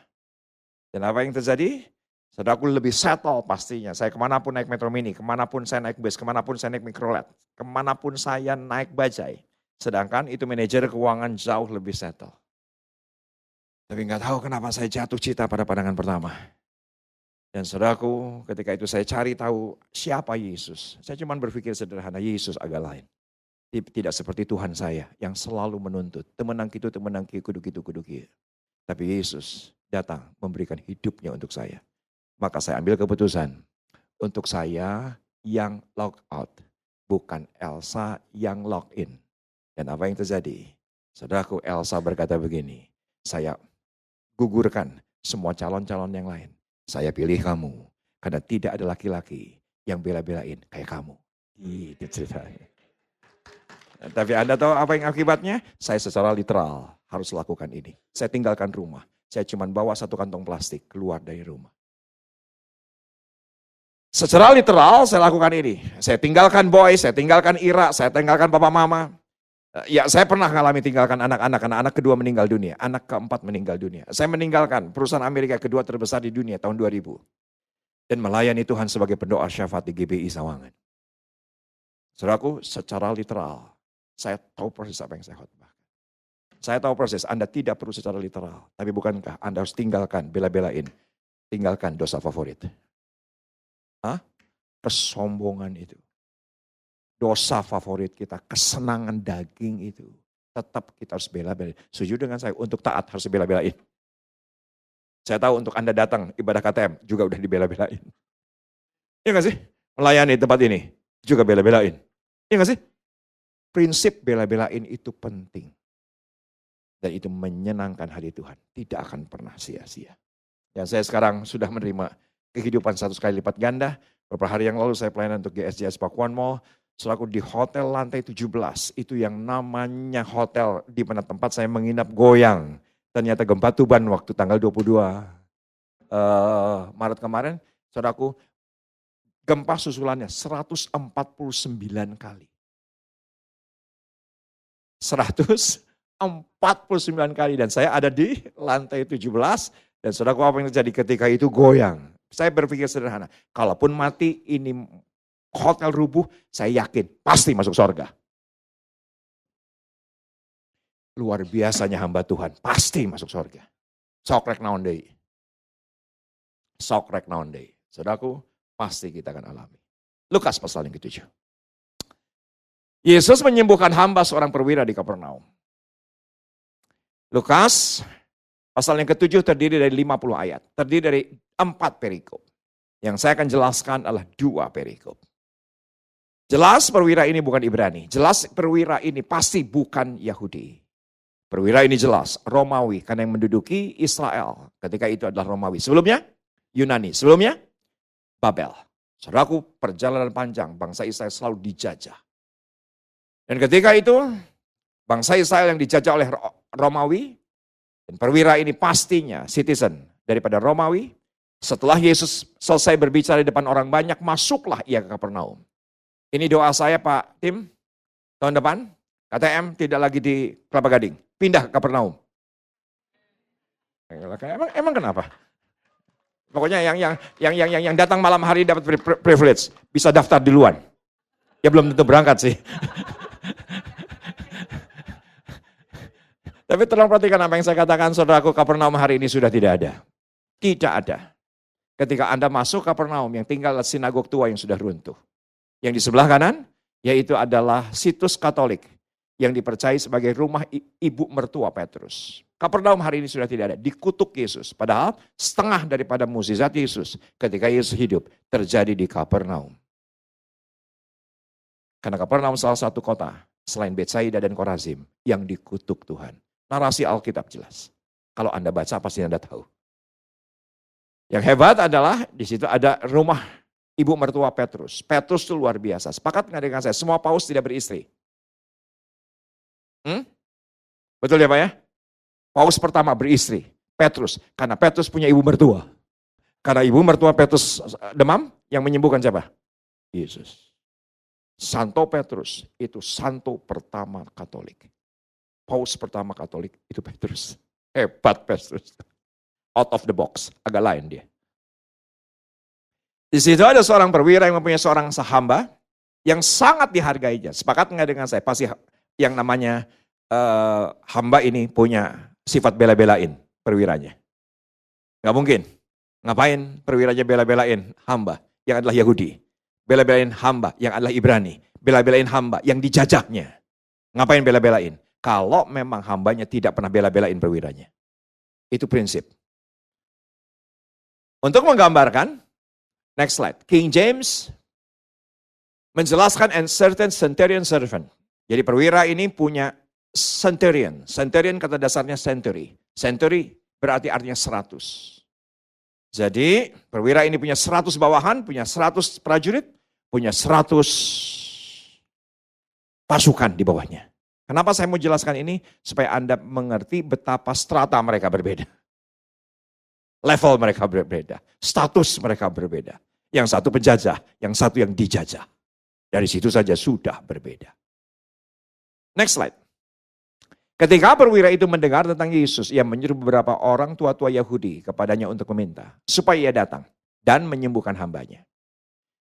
Dan apa yang terjadi? Saudaraku lebih settle pastinya. Saya kemanapun naik Metro Mini, kemanapun saya naik bus, kemanapun saya naik mikrolet, kemanapun saya naik bajai. Sedangkan itu manajer keuangan jauh lebih settle. Tapi nggak tahu kenapa saya jatuh cinta pada pandangan pertama. Dan saudaraku, ketika itu saya cari tahu siapa Yesus. Saya cuma berpikir sederhana, Yesus agak lain. Tidak seperti Tuhan saya yang selalu menuntut. Temenang itu, kuduk itu. Tapi Yesus datang memberikan hidupnya untuk saya. Maka saya ambil keputusan untuk saya yang log out. Bukan Elsa yang log in. Dan apa yang terjadi? Saudaraku, Elsa berkata begini, saya gugurkan semua calon-calon yang lain. Saya pilih kamu karena tidak ada laki-laki yang bela-belain kayak kamu. Itu ceritanya. Tapi Anda tahu apa yang akibatnya? Saya secara literal harus lakukan ini. Saya tinggalkan rumah. Saya cuma bawa satu kantong plastik keluar dari rumah. Secara literal saya lakukan ini. Saya tinggalkan boy, saya tinggalkan Ira, saya tinggalkan papa mama. Ya saya pernah mengalami tinggalkan anak-anak kedua meninggal dunia, anak keempat meninggal dunia. Saya meninggalkan perusahaan Amerika kedua terbesar di dunia tahun 2000. Dan melayani Tuhan sebagai pendoa syafaat di GBI Sawangan. Saudaraku, secara literal, saya tahu proses apa yang saya khotbahkan. Saya tahu proses, Anda tidak perlu secara literal. Tapi bukankah Anda harus tinggalkan, bela-belain, tinggalkan dosa favorit. Kesombongan itu. Dosa favorit kita, kesenangan daging itu. Tetap kita harus bela-belain. Setuju dengan saya, untuk taat harus bela-belain. Saya tahu untuk Anda datang ibadah KTM juga udah dibela-belain. Iya gak sih? Melayani tempat ini juga bela-belain. Iya gak sih? Prinsip bela-belain itu penting. Dan itu menyenangkan hati Tuhan. Tidak akan pernah sia-sia. Dan saya sekarang sudah menerima kehidupan 100 kali lipat ganda. Beberapa hari yang lalu saya pelayanan untuk GSJS Pakuan Mall. Selaku di hotel lantai 17, itu yang namanya hotel di mana tempat saya menginap goyang. Ternyata gempa Tuban waktu tanggal 22 Maret kemarin, saudaraku, gempa susulannya 149 kali. 149 kali dan saya ada di lantai 17 dan saudaraku apa yang terjadi ketika itu goyang. Saya berpikir sederhana, kalaupun mati ini hotel rubuh, saya yakin pasti masuk surga. Luar biasanya hamba Tuhan, pasti masuk surga. Sok rek naon deui. Sok rek naon deui. Saudaraku, pasti kita akan alami. Lukas pasal yang ke-7. Yesus menyembuhkan hamba seorang perwira di Kapernaum. Lukas pasal yang ke-7 terdiri dari 50 ayat. Terdiri dari 4 perikop. Yang saya akan jelaskan adalah 2 perikop. Jelas perwira ini bukan Ibrani. Jelas perwira ini pasti bukan Yahudi. Perwira ini jelas Romawi karena yang menduduki Israel ketika itu adalah Romawi. Sebelumnya Yunani, sebelumnya Babel. Saudaraku, perjalanan panjang bangsa Israel selalu dijajah. Dan ketika itu bangsa Israel yang dijajah oleh Romawi dan perwira ini pastinya citizen daripada Romawi. Setelah Yesus selesai berbicara di depan orang banyak, masuklah ia ke Kapernaum. Ini doa saya Pak Tim, tahun depan KTM tidak lagi di Kelapa Gading, pindah ke Kapernaum. Emang kenapa? Pokoknya yang datang malam hari dapat privilege, bisa daftar duluan. Ya belum tentu berangkat sih. Tapi tolong perhatikan apa yang saya katakan, saudaraku, Kapernaum hari ini sudah tidak ada. Tidak ada. Ketika Anda masuk Kapernaum yang tinggal sinagog tua yang sudah runtuh. Yang di sebelah kanan, yaitu adalah situs Katolik yang dipercayai sebagai rumah ibu mertua Petrus. Kapernaum hari ini sudah tidak ada, dikutuk Yesus. Padahal setengah daripada mukjizat Yesus ketika Yesus hidup terjadi di Kapernaum. Karena Kapernaum salah satu kota selain Betsaida dan Korazim yang dikutuk Tuhan. Narasi Alkitab jelas. Kalau Anda baca pasti Anda tahu. Yang hebat adalah di situ ada rumah ibu mertua Petrus. Petrus itu luar biasa. Sepakat nggak dengan saya? Semua paus tidak beristri. Betul ya Pak ya? Paus pertama beristri. Petrus. Karena Petrus punya ibu mertua. Karena ibu mertua Petrus demam, yang menyembuhkan siapa? Yesus. Santo Petrus itu santo pertama Katolik. Paus pertama Katolik itu Petrus. Hebat Petrus. Out of the box. Agak lain dia. Di situ ada seorang perwira yang mempunyai seorang hamba yang sangat dihargainya. Sepakat nggak dengan saya? Pasti yang namanya hamba ini punya sifat bela-belain perwiranya. Nggak mungkin. Ngapain perwiranya bela-belain hamba yang adalah Yahudi? Bela-belain hamba yang adalah Ibrani. Bela-belain hamba yang dijajahnya. Ngapain bela-belain? Kalau memang hambanya tidak pernah bela-belain perwiranya. Itu prinsip. Untuk menggambarkan, next slide. King James menjelaskan and certain centurion servant. Jadi perwira ini punya centurion. Centurion kata dasarnya century. Century berarti artinya 100. Jadi perwira ini punya 100 bawahan, punya 100 prajurit, punya 100 pasukan di bawahnya. Kenapa saya mau jelaskan ini? Supaya Anda mengerti betapa strata mereka berbeda. Level mereka berbeda. Status mereka berbeda. Yang satu penjajah, yang satu yang dijajah. Dari situ saja sudah berbeda. Next slide. Ketika perwira itu mendengar tentang Yesus, ia menyuruh beberapa orang tua-tua Yahudi kepadanya untuk meminta supaya ia datang dan menyembuhkan hambanya.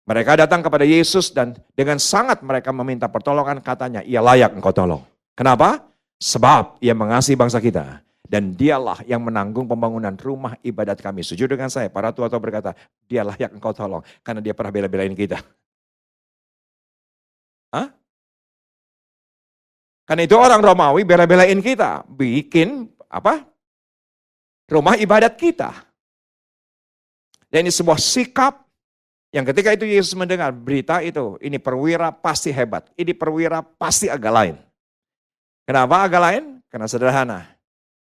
Mereka datang kepada Yesus dan dengan sangat mereka meminta pertolongan, katanya, ia layak engkau tolong. Kenapa? Sebab ia mengasihi bangsa kita dan dialah yang menanggung pembangunan rumah ibadat kami. Setuju dengan saya, para tua-tua berkata, dia layak engkau tolong karena dia pernah bela-belain kita. Hah? Karena itu orang Romawi bela-belain kita, bikin apa? Rumah ibadat kita. Dan ini sebuah sikap yang ketika itu Yesus mendengar berita itu, ini perwira pasti hebat, ini perwira pasti agak lain. Kenapa agak lain? Karena sederhana,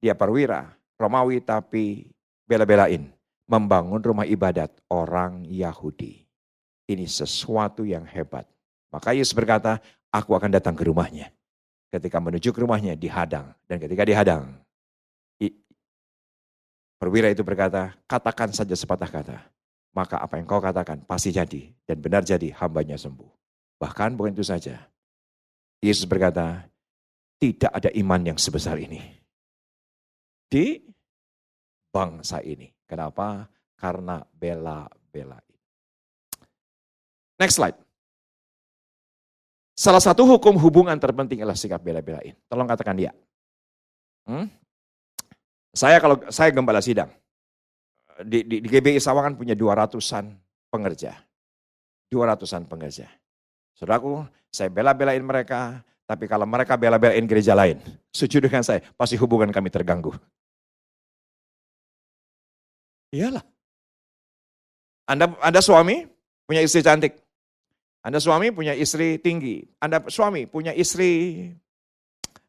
dia perwira Romawi tapi bela-belain membangun rumah ibadat orang Yahudi. Ini sesuatu yang hebat. Maka Yesus berkata, aku akan datang ke rumahnya. Ketika menuju ke rumahnya dihadang. Dan ketika dihadang, perwira itu berkata, katakan saja sepatah kata. Maka apa yang kau katakan pasti jadi. Dan benar jadi, hambanya sembuh. Bahkan bukan itu saja. Yesus berkata, tidak ada iman yang sebesar ini. Di bangsa ini. Kenapa? Karena bela-belain. Next slide. Salah satu hukum hubungan terpenting adalah sikap bela-belain. Tolong katakan dia. Saya gembala sidang. Di GBI Sawangan punya 200-an pengerja. 200-an pengerja. Saudaraku, saya bela-belain mereka, tapi kalau mereka bela-belain gereja lain, setuju dengan saya, pasti hubungan kami terganggu. Iyalah. Anda suami, punya istri cantik. Anda suami punya istri tinggi. Anda suami punya istri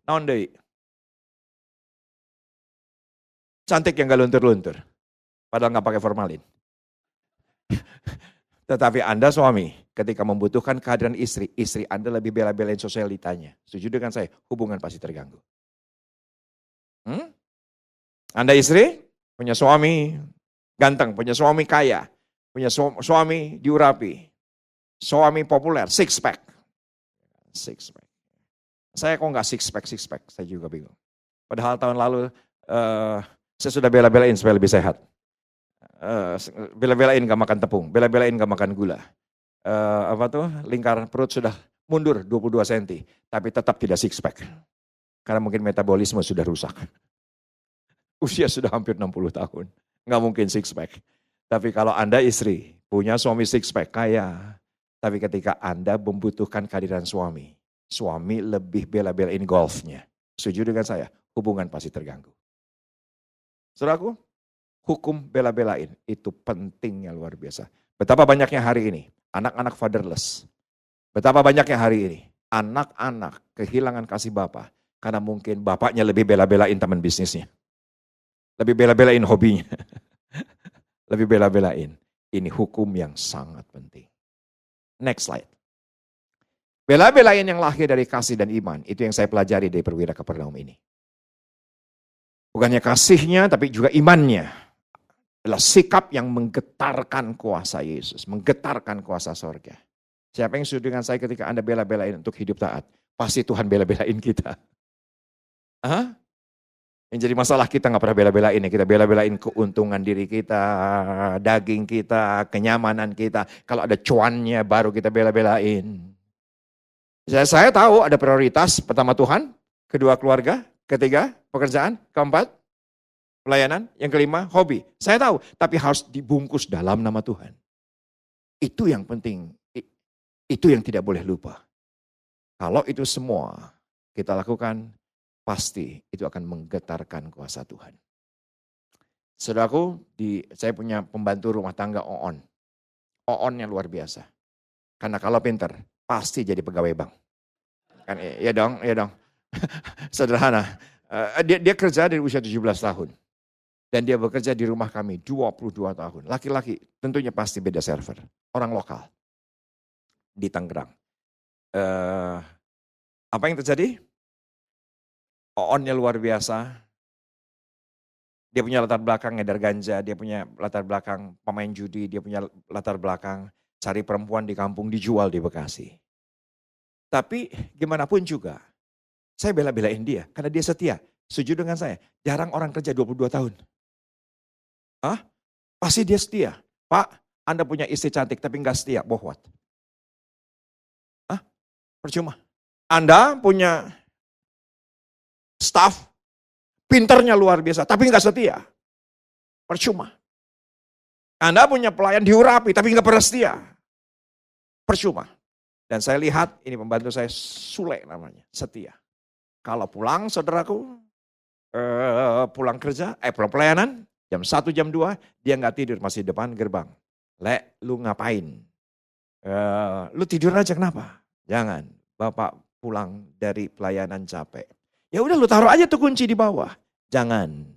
naon deui. Cantik yang gak luntur-luntur. Padahal gak pakai formalin. Tetapi Anda suami, ketika membutuhkan kehadiran istri, istri Anda lebih bela-belain sosialitanya. Setuju dengan saya, hubungan pasti terganggu. Anda istri, punya suami ganteng, punya suami kaya, punya suami diurapi. Suami populer, six pack. Saya kok nggak six pack, saya juga bingung. Padahal tahun lalu saya sudah bela-belain supaya lebih sehat. Bela-belain gak makan tepung, bela-belain gak makan gula. Lingkar perut sudah mundur 22 cm, tapi tetap tidak six pack. Karena mungkin metabolisme sudah rusak. Usia sudah hampir 60 tahun, nggak mungkin six pack. Tapi kalau Anda istri, punya suami six pack, kaya. Tapi ketika Anda membutuhkan kehadiran suami, suami lebih bela-belain golfnya. Setuju dengan saya, hubungan pasti terganggu. Saudaraku, hukum bela-belain itu pentingnya luar biasa. Betapa banyaknya hari ini, anak-anak fatherless. Betapa banyaknya hari ini, anak-anak kehilangan kasih bapak. Karena mungkin bapaknya lebih bela-belain teman bisnisnya. Lebih bela-belain hobinya. Lebih bela-belain. Ini hukum yang sangat penting. Next slide. Bela-belain yang lahir dari kasih dan iman, itu yang saya pelajari dari perwira Kapernaum ini. Bukannya kasihnya, tapi juga imannya. Adalah sikap yang menggetarkan kuasa Yesus, menggetarkan kuasa sorga. Siapa yang setuju dengan saya ketika Anda bela-belain untuk hidup taat? Pasti Tuhan bela-belain kita. Yang jadi masalah kita nggak pernah bela-belain ya. Kita bela-belain keuntungan diri kita, daging kita, kenyamanan kita. Kalau ada cuannya baru kita bela-belain. Saya tahu ada prioritas. Pertama Tuhan, kedua keluarga, ketiga pekerjaan, keempat pelayanan, yang kelima hobi. Saya tahu, tapi harus dibungkus dalam nama Tuhan. Itu yang penting. Itu yang tidak boleh lupa. Kalau itu semua kita lakukan, pasti itu akan menggetarkan kuasa Tuhan. Saudaraku, saya punya pembantu rumah tangga Oon. Oonnya luar biasa. Karena kalau pinter, pasti jadi pegawai bank. Kan iya dong. Sederhana. Dia kerja dari usia 17 tahun. Dan dia bekerja di rumah kami 22 tahun. Laki-laki tentunya pasti beda server. Orang lokal. Di Tangerang. Apa yang terjadi? Oonnya luar biasa. Dia punya latar belakang ngedar ganja, dia punya latar belakang pemain judi, dia punya latar belakang cari perempuan di kampung dijual di Bekasi. Tapi gimana pun juga, saya bela-belain dia karena dia setia. Setuju dengan saya, jarang orang kerja 22 tahun. Pasti dia setia. Pak, Anda punya istri cantik tapi enggak setia, bohwat. Percuma. Anda punya staff, pinternya luar biasa, tapi enggak setia. Percuma. Anda punya pelayan diurapi, tapi enggak pernah setia. Percuma. Dan saya lihat, ini pembantu saya Sule namanya, setia. Kalau pulang, saudaraku, pulang kerja, pulang pelayanan, jam 1, jam 2, dia enggak tidur, masih depan gerbang. Le, lu ngapain? Lu tidur aja kenapa? Jangan, Bapak pulang dari pelayanan capek. Ya udah lu taruh aja tuh kunci di bawah. Jangan.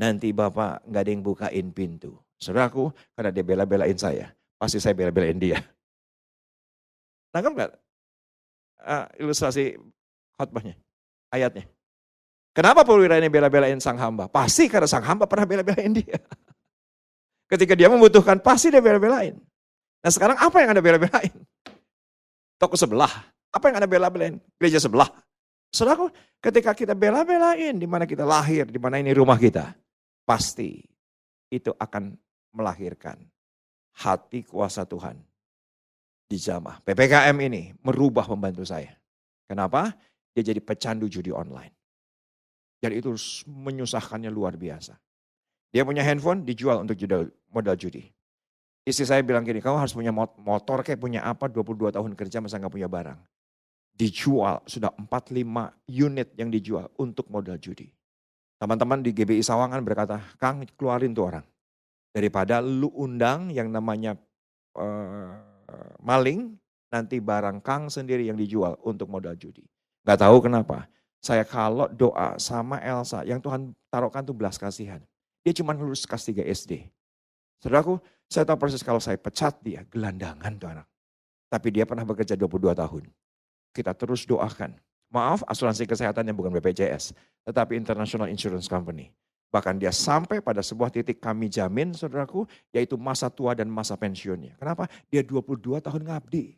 Nanti Bapak nggak ada yang bukain pintu. Saudaraku, karena dia bela-belain saya, pasti saya bela-belain dia. Nangkep nggak? Ilustrasi khotbahnya, ayatnya. Kenapa perwira ini bela-belain sang hamba? Pasti karena sang hamba pernah bela-belain dia. Ketika dia membutuhkan, pasti dia bela-belain. Nah sekarang apa yang Anda bela-belain? Toko sebelah. Apa yang Anda bela-belain? Gereja sebelah. Saudaraku, ketika kita bela-belain di mana kita lahir, di mana ini rumah kita, pasti itu akan melahirkan hati kuasa Tuhan di jamaah. PPKM ini merubah pembantu saya. Kenapa? Dia jadi pecandu judi online. Dan itu menyusahkannya luar biasa. Dia punya handphone dijual untuk modal judi. Istri saya bilang gini, kamu harus punya motor kayak punya apa, 22 tahun kerja masa gak punya barang. Dijual, sudah 4-5 unit yang dijual untuk modal judi. Teman-teman di GBI Sawangan berkata, Kang keluarin tuh orang. Daripada lu undang yang namanya maling, nanti barang Kang sendiri yang dijual untuk modal judi. Gak tahu kenapa, saya kalau doa sama Elsa, yang Tuhan taruhkan tuh belas kasihan. Dia cuma lulus kelas 3 SD. Saudaraku, saya tahu persis kalau saya pecat dia, gelandangan tuh anak. Tapi dia pernah bekerja 22 tahun. Kita terus doakan. Maaf, asuransi kesehatannya bukan BPJS, tetapi International Insurance Company. Bahkan dia sampai pada sebuah titik kami jamin, saudaraku, yaitu masa tua dan masa pensiunnya. Kenapa? Dia 22 tahun ngabdi.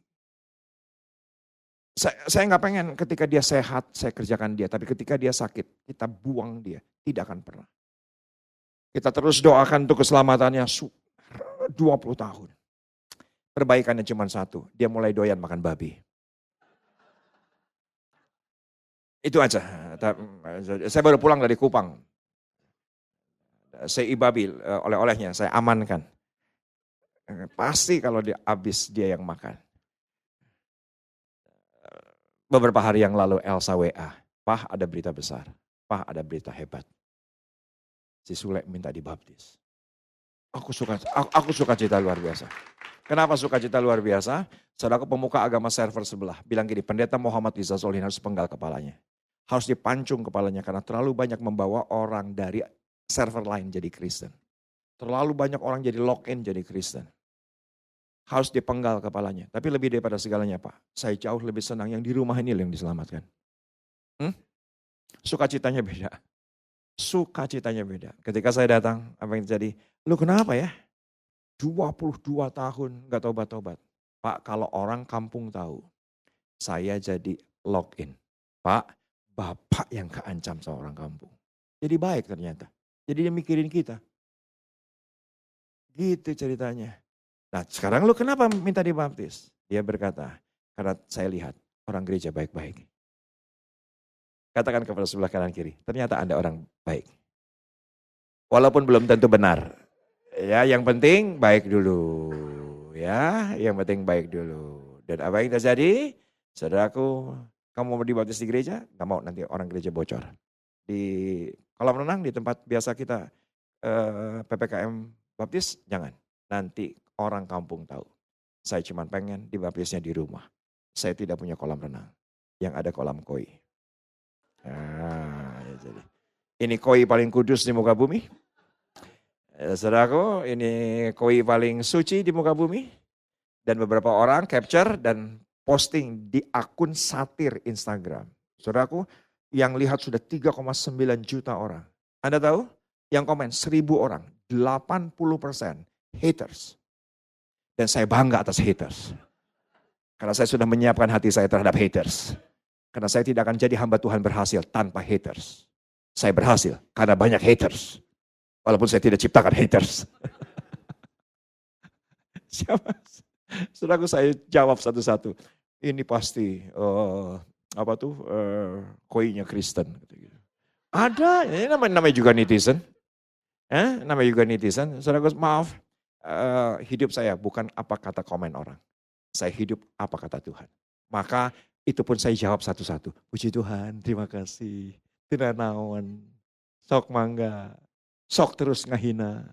Saya nggak pengen ketika dia sehat, saya kerjakan dia. Tapi ketika dia sakit, kita buang dia. Tidak akan pernah. Kita terus doakan untuk keselamatannya 20 tahun. Perbaikannya cuma satu, dia mulai doyan makan babi. Itu aja. Saya baru pulang dari Kupang. Saya babi oleh-olehnya, saya amankan. Pasti kalau dia habis dia yang makan. Beberapa hari yang lalu Elsa WA, Pak ada berita besar, Pak ada berita hebat. Si Sule minta dibaptis. Aku suka cita luar biasa. Kenapa suka cita luar biasa? Saudara pemuka agama server sebelah bilang gini, pendeta Muhammad Iza Solihin harus penggal kepalanya. Harus dipancung kepalanya karena terlalu banyak membawa orang dari server lain jadi Kristen. Terlalu banyak orang jadi login jadi Kristen. Harus dipenggal kepalanya. Tapi lebih daripada segalanya Pak, saya jauh lebih senang yang di rumah ini yang diselamatkan. Sukacitanya beda. Sukacitanya beda. Ketika saya datang, apa yang terjadi? Lu kenapa ya? 22 tahun gak tobat-tobat. Pak, kalau orang kampung tahu, saya jadi login. Pak, Bapak yang keancam sama orang kampung. Jadi baik ternyata. Jadi dia mikirin kita. Gitu ceritanya. Nah sekarang lu kenapa minta dibaptis? Dia berkata, karena saya lihat orang gereja baik-baik. Katakan kepada sebelah kanan kiri, ternyata Anda orang baik. Walaupun belum tentu benar. Ya, yang penting baik dulu. Ya, yang penting baik dulu. Dan apa yang terjadi? Saudaraku, kamu mau dibaptis di gereja? Gak mau, nanti orang gereja bocor. Di kolam renang, di tempat biasa kita PPKM baptis, jangan. Nanti orang kampung tahu. Saya cuma pengen dibaptisnya di rumah. Saya tidak punya kolam renang. Yang ada kolam koi. Nah, jadi. Ini koi paling kudus di muka bumi. Saudaraku, ini koi paling suci di muka bumi. Dan beberapa orang capture dan posting di akun satir Instagram. Saudaraku, yang lihat sudah 3,9 juta orang. Anda tahu? Yang komen 1.000 orang, 80% haters. Dan saya bangga atas haters. Karena saya sudah menyiapkan hati saya terhadap haters. Karena saya tidak akan jadi hamba Tuhan berhasil tanpa haters. Saya berhasil karena banyak haters. Walaupun saya tidak ciptakan haters. Siapa? Saudaraku, saya jawab satu-satu. Ini pasti koinya Kristen. Ada, ini namanya juga netizen. Namanya juga netizen. Saudaraku, maaf, hidup saya bukan apa kata komen orang. Saya hidup apa kata Tuhan. Maka itu pun saya jawab satu-satu. Puji Tuhan, terima kasih. Tidak naon, sok mangga, sok terus ngahina.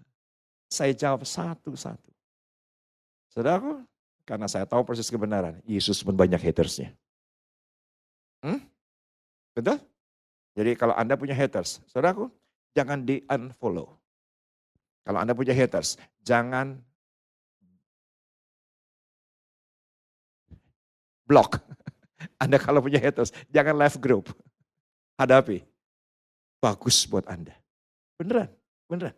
Saya jawab satu-satu. Saudaraku, karena saya tahu persis kebenaran, Yesus pun banyak hatersnya. Betul? Jadi kalau Anda punya haters, saudaraku, jangan di-unfollow. Kalau Anda punya haters, jangan block. Anda kalau punya haters, jangan left group. Hadapi. Bagus buat Anda. Beneran, beneran.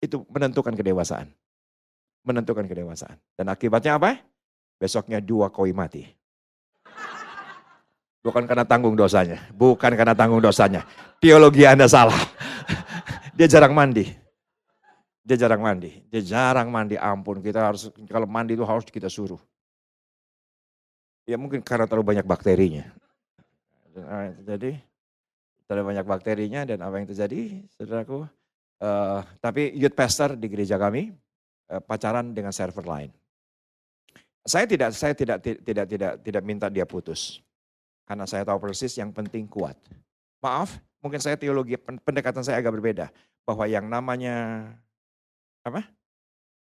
Itu menentukan kedewasaan. Menentukan kedewasaan. Dan akibatnya apa? Besoknya 2 koi mati. Bukan karena tanggung dosanya. Bukan karena tanggung dosanya. Teologi Anda salah. Dia jarang mandi. Dia jarang mandi. Dia jarang mandi, ampun. Kita harus, kalau mandi itu harus kita suruh. Ya mungkin karena terlalu banyak bakterinya. Jadi terlalu banyak bakterinya dan apa yang terjadi, saudaraku. Tapi youth pastor di gereja kami pacaran dengan server lain. Saya tidak minta dia putus. Karena saya tahu persis yang penting kuat. Maaf, mungkin saya teologi pendekatan saya agak berbeda. Bahwa yang namanya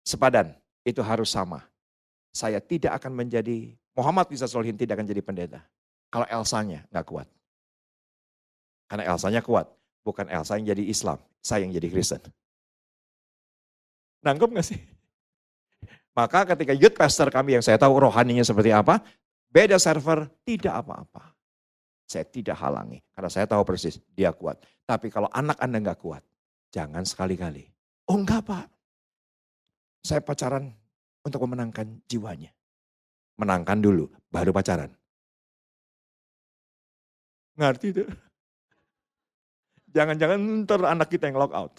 sepadan itu harus sama. Saya tidak akan menjadi, Muhammad bisa Solihin tidak akan jadi pendeta. Kalau Elsanya gak kuat. Karena Elsanya kuat. Bukan Elsa yang jadi Islam, saya yang jadi Kristen. Nangkep gak sih? Maka ketika youth pastor kami yang saya tahu rohaninya seperti apa, beda server, tidak apa-apa. Saya tidak halangi, karena saya tahu persis dia kuat. Tapi kalau anak Anda gak kuat, jangan sekali-kali. Oh enggak Pak, saya pacaran untuk memenangkan jiwanya. Menangkan dulu, baru pacaran. Ngerti itu? Jangan-jangan ntar anak kita yang lock out.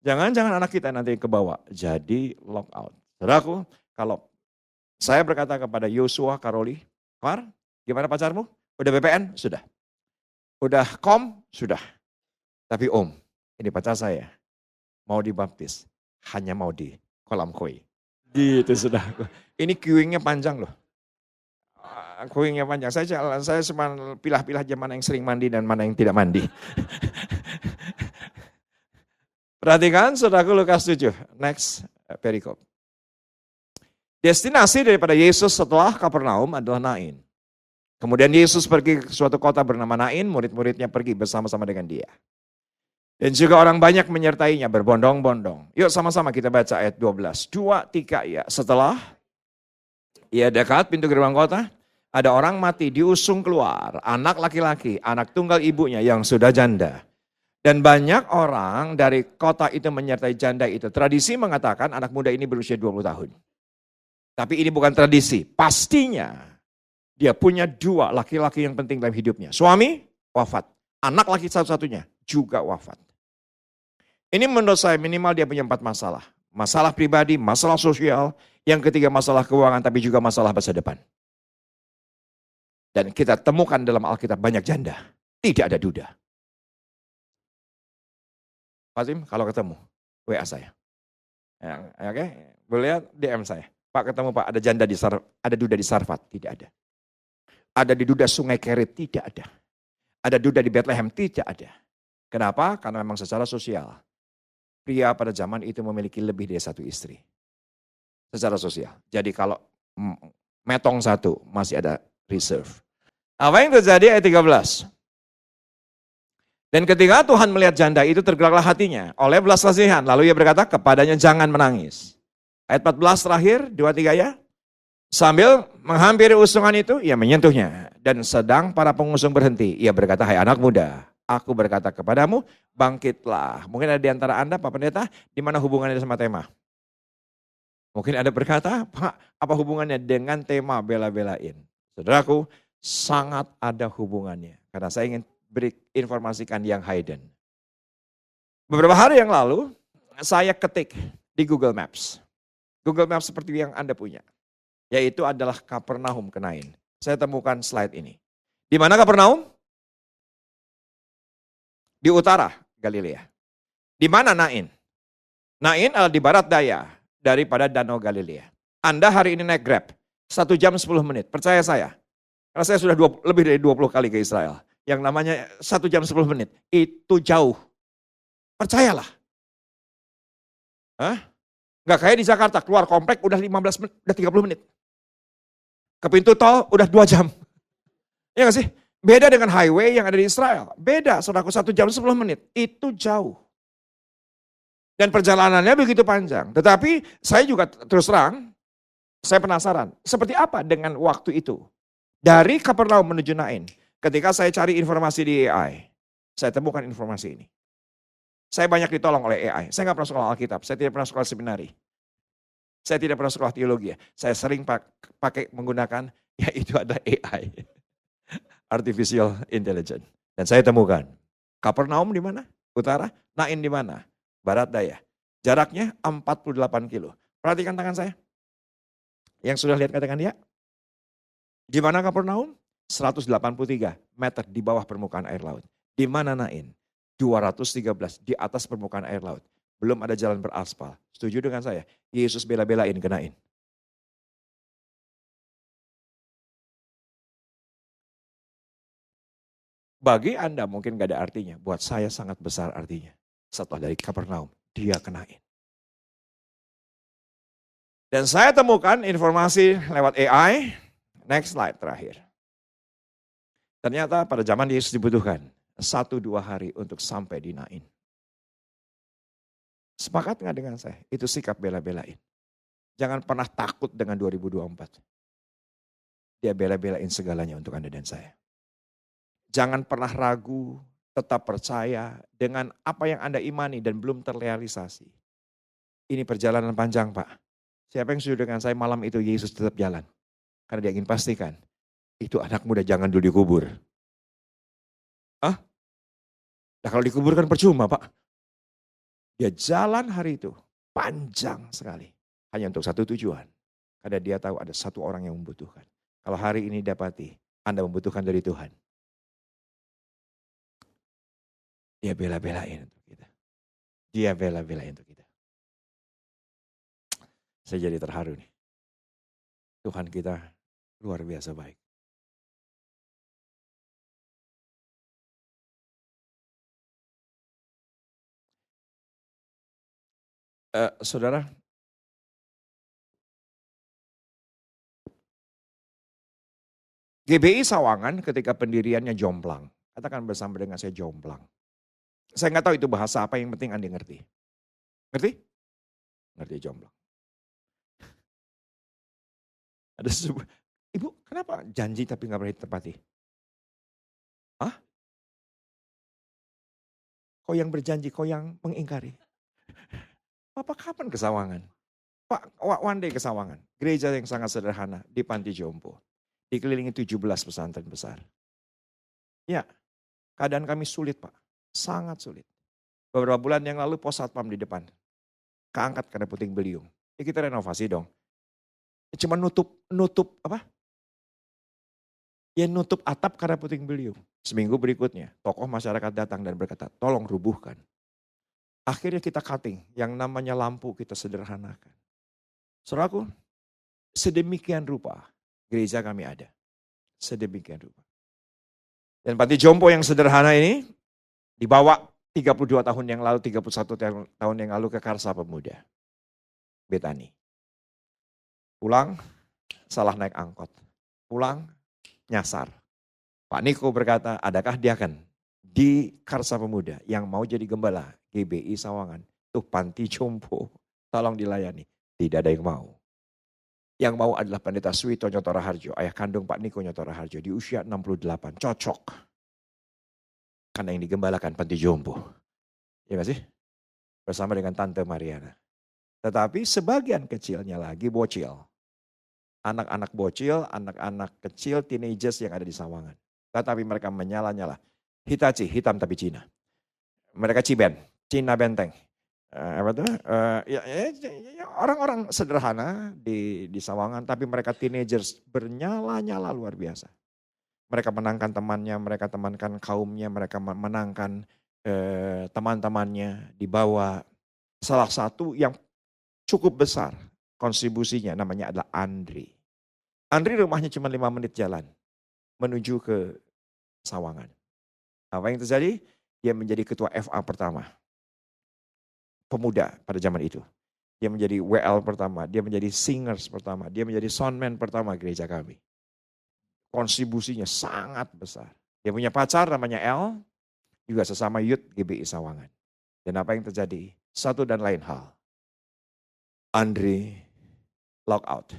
Jangan-jangan anak kita nanti ke bawah. Jadi lock out. Saudaraku, kalau saya berkata kepada Yosua Karoli, Mar, gimana pacarmu? Udah BPN? Sudah. Udah kom? Sudah. Tapi Om, ini pacar saya. Mau dibaptis. Hanya mau di kolam koi. Gitu saudaraku. Ini queuing-nya panjang loh. Queuing-nya panjang. Saya cuma pilah-pilah aja mana yang sering mandi dan mana yang tidak mandi. Perhatikan saudaraku Lukas 7. Next perikop. Destinasi daripada Yesus setelah Kapernaum adalah Nain. Kemudian Yesus pergi ke suatu kota bernama Nain, murid-muridnya pergi bersama-sama dengan dia. Dan juga orang banyak menyertainya berbondong-bondong. Yuk sama-sama kita baca ayat 12. 2, 3 ya. Setelah ia dekat pintu gerbang kota, ada orang mati diusung keluar. Anak laki-laki, anak tunggal ibunya yang sudah janda. Dan banyak orang dari kota itu menyertai janda itu. Tradisi mengatakan anak muda ini berusia 20 tahun. Tapi ini bukan tradisi. Pastinya dia punya 2 laki-laki yang penting dalam hidupnya. Suami wafat, Anak laki satu-satunya juga wafat. Ini menurut saya minimal dia punya 4 masalah. Masalah pribadi, masalah sosial, yang ketiga masalah keuangan, tapi juga masalah masa depan. Dan kita temukan dalam Alkitab banyak janda. Tidak ada duda. Fatim, kalau ketemu, WA saya. Oke, boleh lihat DM saya. Pak ketemu Pak, ada janda ada duda di Sarfat, tidak ada. Ada di duda Sungai Kerit, tidak ada. Ada duda di Bethlehem, tidak ada. Kenapa? Karena memang secara sosial, pria pada zaman itu memiliki lebih dari satu istri. Secara sosial. Jadi kalau metong satu, masih ada reserve. Apa yang terjadi ayat 13? Dan ketika Tuhan melihat janda itu tergeraklah hatinya oleh belas kasihan. Lalu ia berkata kepadanya jangan menangis. Ayat 14 terakhir, 2-3 ya. Sambil menghampiri usungan itu, ia menyentuhnya. Dan sedang para pengusung berhenti. Ia berkata, hai anak muda, aku berkata kepadamu, bangkitlah. Mungkin ada di antara Anda, Pak Pendeta, di mana hubungannya sama tema? Mungkin ada berkata, Pak, apa hubungannya dengan tema bela-belain? Saudaraku, sangat ada hubungannya. Karena saya ingin beri informasikan yang hidden. Beberapa hari yang lalu, saya ketik di Google Maps. Google Maps seperti yang Anda punya. Yaitu adalah Kapernaum ke Nain. Saya temukan slide ini. Di mana Kapernaum? Di utara Galilea. Di mana Nain? Nain adalah di barat daya daripada Danau Galilea. Anda hari ini naik Grab, 1 jam 10 menit. Percaya saya, karena saya sudah lebih dari 20 kali ke Israel. Yang namanya 1 jam 10 menit, itu jauh. Percayalah. Nggak kayak di Jakarta, keluar komplek udah 15 menit, udah 30 menit. Ke pintu tol udah 2 jam. Ya nggak sih? Beda dengan highway yang ada di Israel. Beda, saudaraku 1 jam 10 menit. Itu jauh. Dan perjalanannya begitu panjang. Tetapi saya juga terus terang, saya penasaran. Seperti apa dengan waktu itu? Dari Kapernaum menuju Nain. Ketika saya cari informasi di AI, saya temukan informasi ini. Saya banyak ditolong oleh AI. Saya nggak pernah sekolah Alkitab, saya tidak pernah sekolah seminari. Saya tidak pernah sekolah teologi. Saya sering pakai menggunakan, yaitu adalah AI. Artificial Intelligence. Dan saya temukan, Kapernaum di mana? Utara. Nain di mana? Barat daya. Jaraknya 48 kilo. Perhatikan tangan saya. Yang sudah lihat katakan ya. Di mana Kapernaum? 183 meter di bawah permukaan air laut. Di mana Nain? 213 di atas permukaan air laut. Belum ada jalan beraspal. Setuju dengan saya? Yesus bela-belain ke Nain. Bagi Anda mungkin gak ada artinya. Buat saya sangat besar artinya. Setelah dari Kapernaum, dia ke Nain. Dan saya temukan informasi lewat AI. Next slide terakhir. Ternyata pada zaman Yesus dibutuhkan 1-2 hari untuk sampai di Nain. Sepakat nggak dengan saya? Itu sikap bela-belain. Jangan pernah takut dengan 2024. Dia bela-belain segalanya untuk Anda dan saya. Jangan pernah ragu, tetap percaya dengan apa yang Anda imani dan belum terrealisasi. Ini perjalanan panjang, Pak. Siapa yang setuju dengan saya malam itu Yesus tetap jalan. Karena dia ingin pastikan, itu anak muda jangan dulu dikubur. Nah kalau dikubur kan percuma, Pak. Dia jalan hari itu, panjang sekali. Hanya untuk satu tujuan. Karena dia tahu ada satu orang yang membutuhkan. Kalau hari ini dapati, Anda membutuhkan dari Tuhan. Dia bela-belain untuk kita. Dia bela-belain untuk kita. Saya jadi terharu nih. Tuhan kita luar biasa baik. Saudara, GBI Sawangan ketika pendiriannya jomplang. Katakan bersama dengan saya jomplang. Saya nggak tahu itu bahasa apa, yang penting Anda ngerti. Ngerti? Ngerti jomplang. Ada sebuah, Ibu kenapa janji tapi nggak pernah ditepati? Hah? Kau yang berjanji, kau yang mengingkari. Bapak kapan ke Sawangan? Pak, one day ke Sawangan. Gereja yang sangat sederhana di Panti Jompo. Dikelilingi 17 pesantren besar. Ya, Keadaan kami sulit Pak, sangat sulit. Beberapa bulan yang lalu pos satpam di depan, keangkat karena puting beliung. Ya kita renovasi dong. Cuma nutup apa? Ya nutup atap karena puting beliung. Seminggu berikutnya, tokoh masyarakat datang dan berkata, tolong rubuhkan. Akhirnya kita cutting, yang namanya lampu kita sederhanakan. Saudaraku, sedemikian rupa gereja kami ada. Sedemikian rupa. Dan panti jompo yang sederhana ini dibawa 32 tahun yang lalu, 31 tahun yang lalu ke Karsa Pemuda. Betani. Pulang, salah naik angkot. Pulang, nyasar. Pak Niko berkata, adakah diaken di Karsa Pemuda yang mau jadi gembala GBI Sawangan? Tuh panti jompo, tolong dilayani. Tidak ada yang mau. Yang mau adalah Pendeta Suwito Nyotora Harjo, ayah kandung Pak Niko Nyotora Harjo di usia 68. Cocok. Karena yang digembalakan panti jompo. Ya gak sih? Bersama dengan Tante Mariana. Tetapi sebagian kecilnya lagi bocil. Anak-anak bocil, anak-anak kecil, teenagers yang ada di Sawangan. Tetapi mereka menyala-nyala. Hitachi, hitam tapi Cina. Mereka Ciben, Cina Benteng. Orang-orang sederhana di Sawangan, tapi mereka teenagers bernyala-nyala luar biasa. Mereka menangkan temannya, mereka temankan kaumnya, mereka menangkan teman-temannya, dibawa. Salah satu yang cukup besar kontribusinya namanya adalah Andri. Andri rumahnya cuma 5 menit jalan menuju ke Sawangan. Apa yang terjadi? Dia menjadi ketua FA pertama. Pemuda pada zaman itu. Dia menjadi WL pertama, dia menjadi singers pertama, dia menjadi soundman pertama gereja kami. Kontribusinya sangat besar. Dia punya pacar namanya L, juga sesama youth GBI Sawangan. Dan apa yang terjadi? Satu dan lain hal. Andri log out.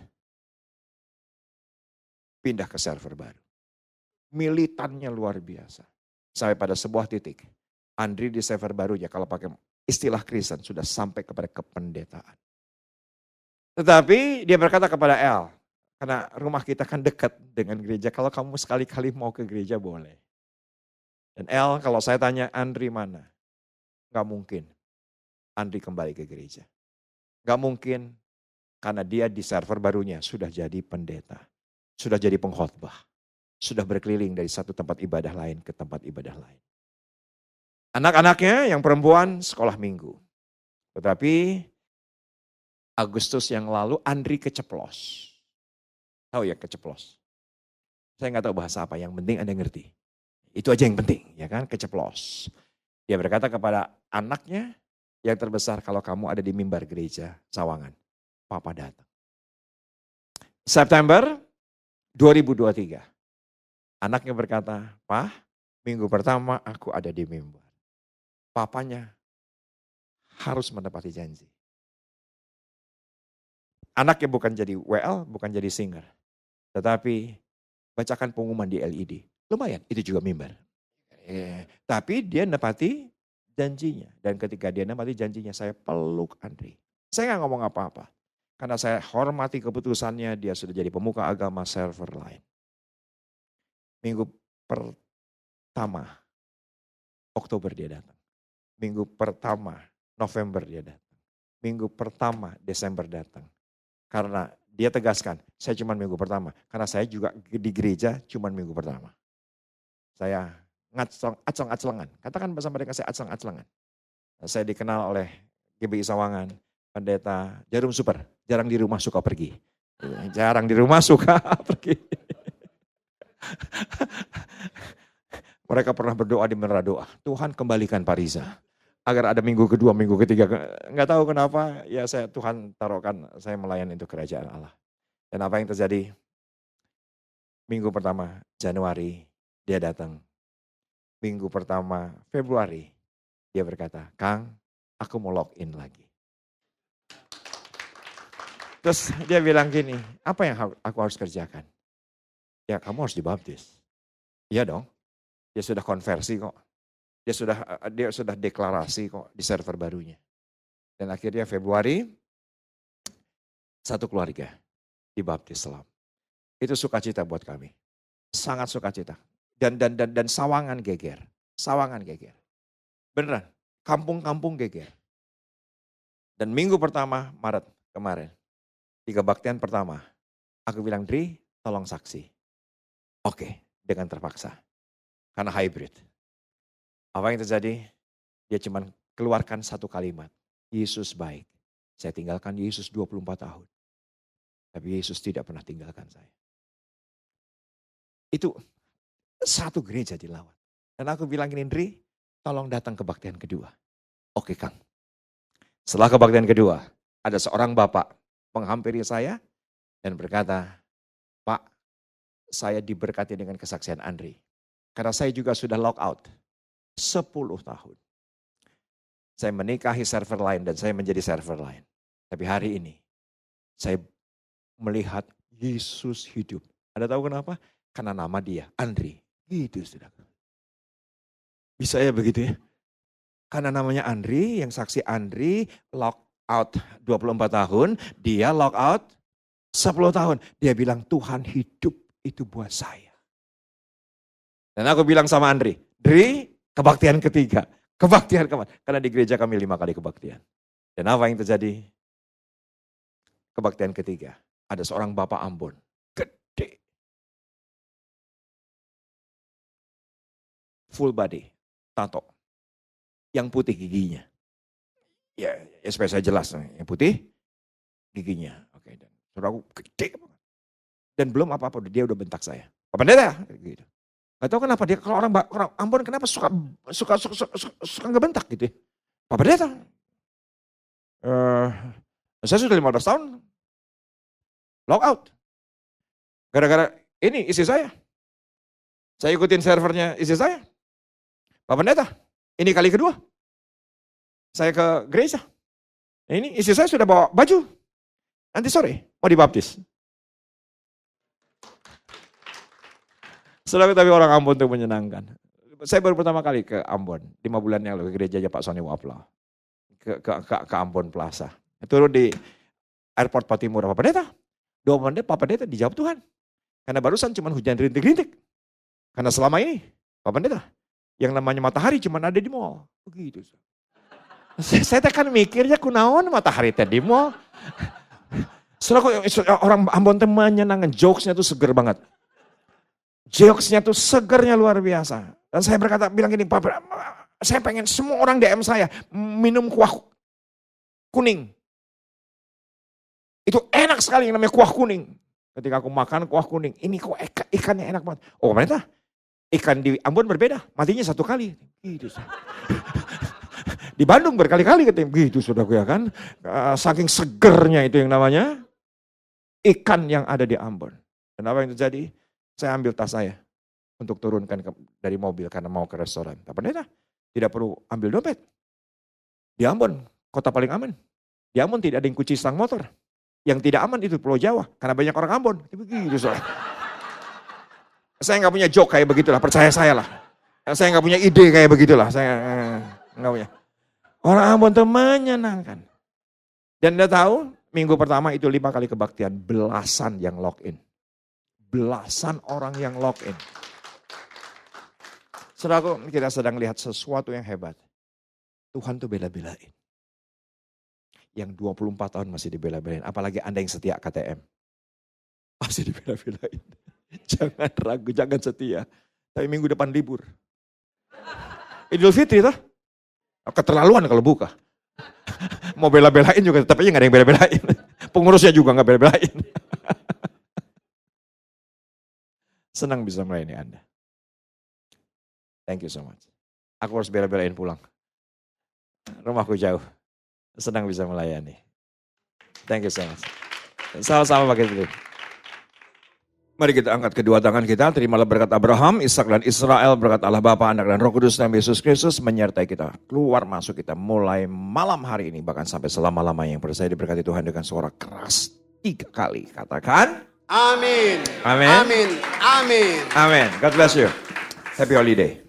Pindah ke server baru. Militannya luar biasa. Sampai pada sebuah titik. Andri di server barunya kalau pakai istilah Kristen sudah sampai kepada kependetaan. Tetapi dia berkata kepada El, karena rumah kita kan dekat dengan gereja, kalau kamu sekali-kali mau ke gereja boleh. Dan El kalau saya tanya Andri mana? Gak mungkin Andri kembali ke gereja. Gak mungkin karena dia di server barunya sudah jadi pendeta. Sudah jadi pengkhotbah. Sudah berkeliling dari satu tempat ibadah lain ke tempat ibadah lain. Anak-anaknya yang perempuan sekolah minggu. Tetapi Agustus yang lalu Andri keceplos. Tahu ya keceplos? Saya nggak tahu bahasa apa, yang penting Anda ngerti. Itu aja yang penting, ya kan, keceplos. Dia berkata kepada anaknya yang terbesar, kalau kamu ada di mimbar gereja Sawangan, Papa datang. September 2023. Anaknya berkata, Pak, minggu pertama aku ada di mimbar. Papanya harus menepati janji. Anaknya bukan jadi WL, bukan jadi singer. Tetapi bacakan pengumuman di LED. Lumayan, itu juga mimbar. Tapi dia nepati janjinya. Dan ketika dia nepati janjinya, saya peluk Andri. Saya nggak ngomong apa-apa. Karena saya hormati keputusannya, dia sudah jadi pemuka agama server lain. Minggu pertama, Oktober dia datang. Minggu pertama, November dia datang. Minggu pertama, Desember datang. Karena dia tegaskan, saya cuma minggu pertama. Karena saya juga di gereja cuma minggu pertama. Saya acong-acongan. Katakan bahasa mereka, saya acong-acongan. Saya dikenal oleh GBI Sawangan, pendeta Jarum Super. Jarang di rumah suka pergi. Jarang di rumah suka pergi. Mereka pernah berdoa di menara doa. Tuhan kembalikan Pak Riza. Agar ada minggu kedua, minggu ketiga. Enggak tahu kenapa, ya Tuhan taruhkan saya melayani untuk kerajaan Allah. Dan apa yang terjadi? Minggu pertama Januari dia datang. Minggu pertama Februari dia berkata, Kang, aku mau login lagi. Terus dia bilang gini, apa yang aku harus kerjakan? Ya kamu harus dibaptis. Iya dong, dia sudah konversi kok. Dia sudah deklarasi kok di server barunya. Dan akhirnya Februari, satu keluarga dibaptis Islam. Itu sukacita buat kami. Sangat sukacita. Dan Sawangan geger. Sawangan geger. Beneran, kampung-kampung geger. Dan minggu pertama Maret kemarin, di kebaktian pertama, aku bilang, Dri, tolong saksi. Oke, dengan terpaksa. Karena hybrid. Apa yang terjadi? Dia cuma keluarkan satu kalimat. Yesus baik. Saya tinggalkan Yesus 24 tahun. Tapi Yesus tidak pernah tinggalkan saya. Itu satu gereja dilawan. Dan aku bilang gini, Dri, tolong datang kebaktian kedua. Oke Kang. Setelah kebaktian kedua, ada seorang bapak menghampiri saya dan berkata, Pak, saya diberkati dengan kesaksian Andri. Karena saya juga sudah lock out 10 tahun. Saya menikahi server lain dan saya menjadi server lain. Tapi hari ini saya melihat Yesus hidup. Anda tahu kenapa? Karena nama dia, Andri. Gitu sudah. Bisa ya begitu ya? Karena namanya Andri, yang saksi Andri lock out 24 tahun, dia lock out 10 tahun. Dia bilang Tuhan hidup itu buat saya. Dan aku bilang sama Andri, Dri, kebaktian ketiga. Kebaktian kemana? Karena di gereja kami 5 kali kebaktian. Dan apa yang terjadi? Kebaktian ketiga. Ada seorang bapak Ambon. Gede. Full body. Tato. Yang putih giginya. Ya supaya saya jelas. Yang putih giginya. Oke. Dan saudaraku gede. Dan belum apa-apa. Dia udah bentak saya. Pak Pendeta. Gitu. Gak tahu kenapa dia kalau orang Ambon kenapa suka ngebentak gitu ya. Pak Pendeta. Saya sudah 15 tahun. Lock out. Gara-gara ini istri saya. Saya ikutin servernya istri saya. Pak Pendeta. Ini kali kedua. Saya ke gereja. Ini istri saya sudah bawa baju. Nanti sore mau dibaptis. Saudara, tapi orang Ambon itu menyenangkan. Saya baru pertama kali ke Ambon. 5 bulan yang lalu ke gerejanya Pak Sony Wapla. Ke Ambon Plaza. Turun di airport Patimura. Pak Pendeta. 2 menit Pak Pendeta dijawab Tuhan. Karena barusan cuma hujan rintik-rintik. Karena selama ini Pak Pendeta. Yang namanya matahari cuma ada di mall. Begitu. Saya kan mikirnya kunaon matahari teh di mall. Saudara, orang Ambon teh menyenangkan. Jokesnya tuh seger banget. Jokesnya tuh segernya luar biasa. Dan saya bilang gini, Pak, saya pengen semua orang DM saya minum kuah kuning. Itu enak sekali yang namanya kuah kuning. Ketika aku makan kuah kuning, ini kok ikannya enak banget. Oh ternyata ikan di Ambon berbeda, matinya 1 kali. Gitu. Di Bandung berkali-kali katanya, gitu saudaraku ya kan. Saking segernya itu yang namanya ikan yang ada di Ambon. Dan apa yang terjadi? Saya ambil tas saya untuk turunkan dari mobil karena mau ke restoran. Tapi Pendeta tidak perlu ambil dompet. Di Ambon, kota paling aman. Di Ambon tidak ada yang kunci stang motor. Yang tidak aman itu Pulau Jawa, karena banyak orang Ambon. Begitu soalnya. Saya nggak punya joke kayak begitulah, percaya saya lah. Saya nggak punya ide kayak begitulah, saya nggak punya. Orang Ambon itu menyenangkan. Dan Anda tahu, minggu pertama itu 5 kali kebaktian, belasan yang login. Belasan orang yang login. Saudaraku, kita sedang lihat sesuatu yang hebat. Tuhan tuh bela-belain. Yang 24 tahun masih dibela-belain. Apalagi Anda yang setia KTM. Masih dibela-belain. Jangan ragu, jangan setia. Tapi minggu depan libur. Idul Fitri tuh. Keterlaluan kalau buka. Mau bela-belain juga, tapi nggak ada yang bela-belain. Pengurusnya juga nggak bela-belain. Senang bisa melayani Anda. Thank you so much. Aku harus bela-belain pulang. Rumahku jauh. Senang bisa melayani. Thank you so much. Sama-sama pakai dulu. Mari kita angkat kedua tangan kita, terimalah berkat Abraham, Ishak dan Israel, berkat Allah Bapa, Anak dan Roh Kudus dan Yesus Kristus menyertai kita. Keluar masuk kita mulai malam hari ini, bahkan sampai selama-lamanya. Yang percaya diberkati Tuhan dengan suara keras 3 kali. Katakan. Amin. Amin. Amin. Amin. Amin. God bless you. Happy holiday.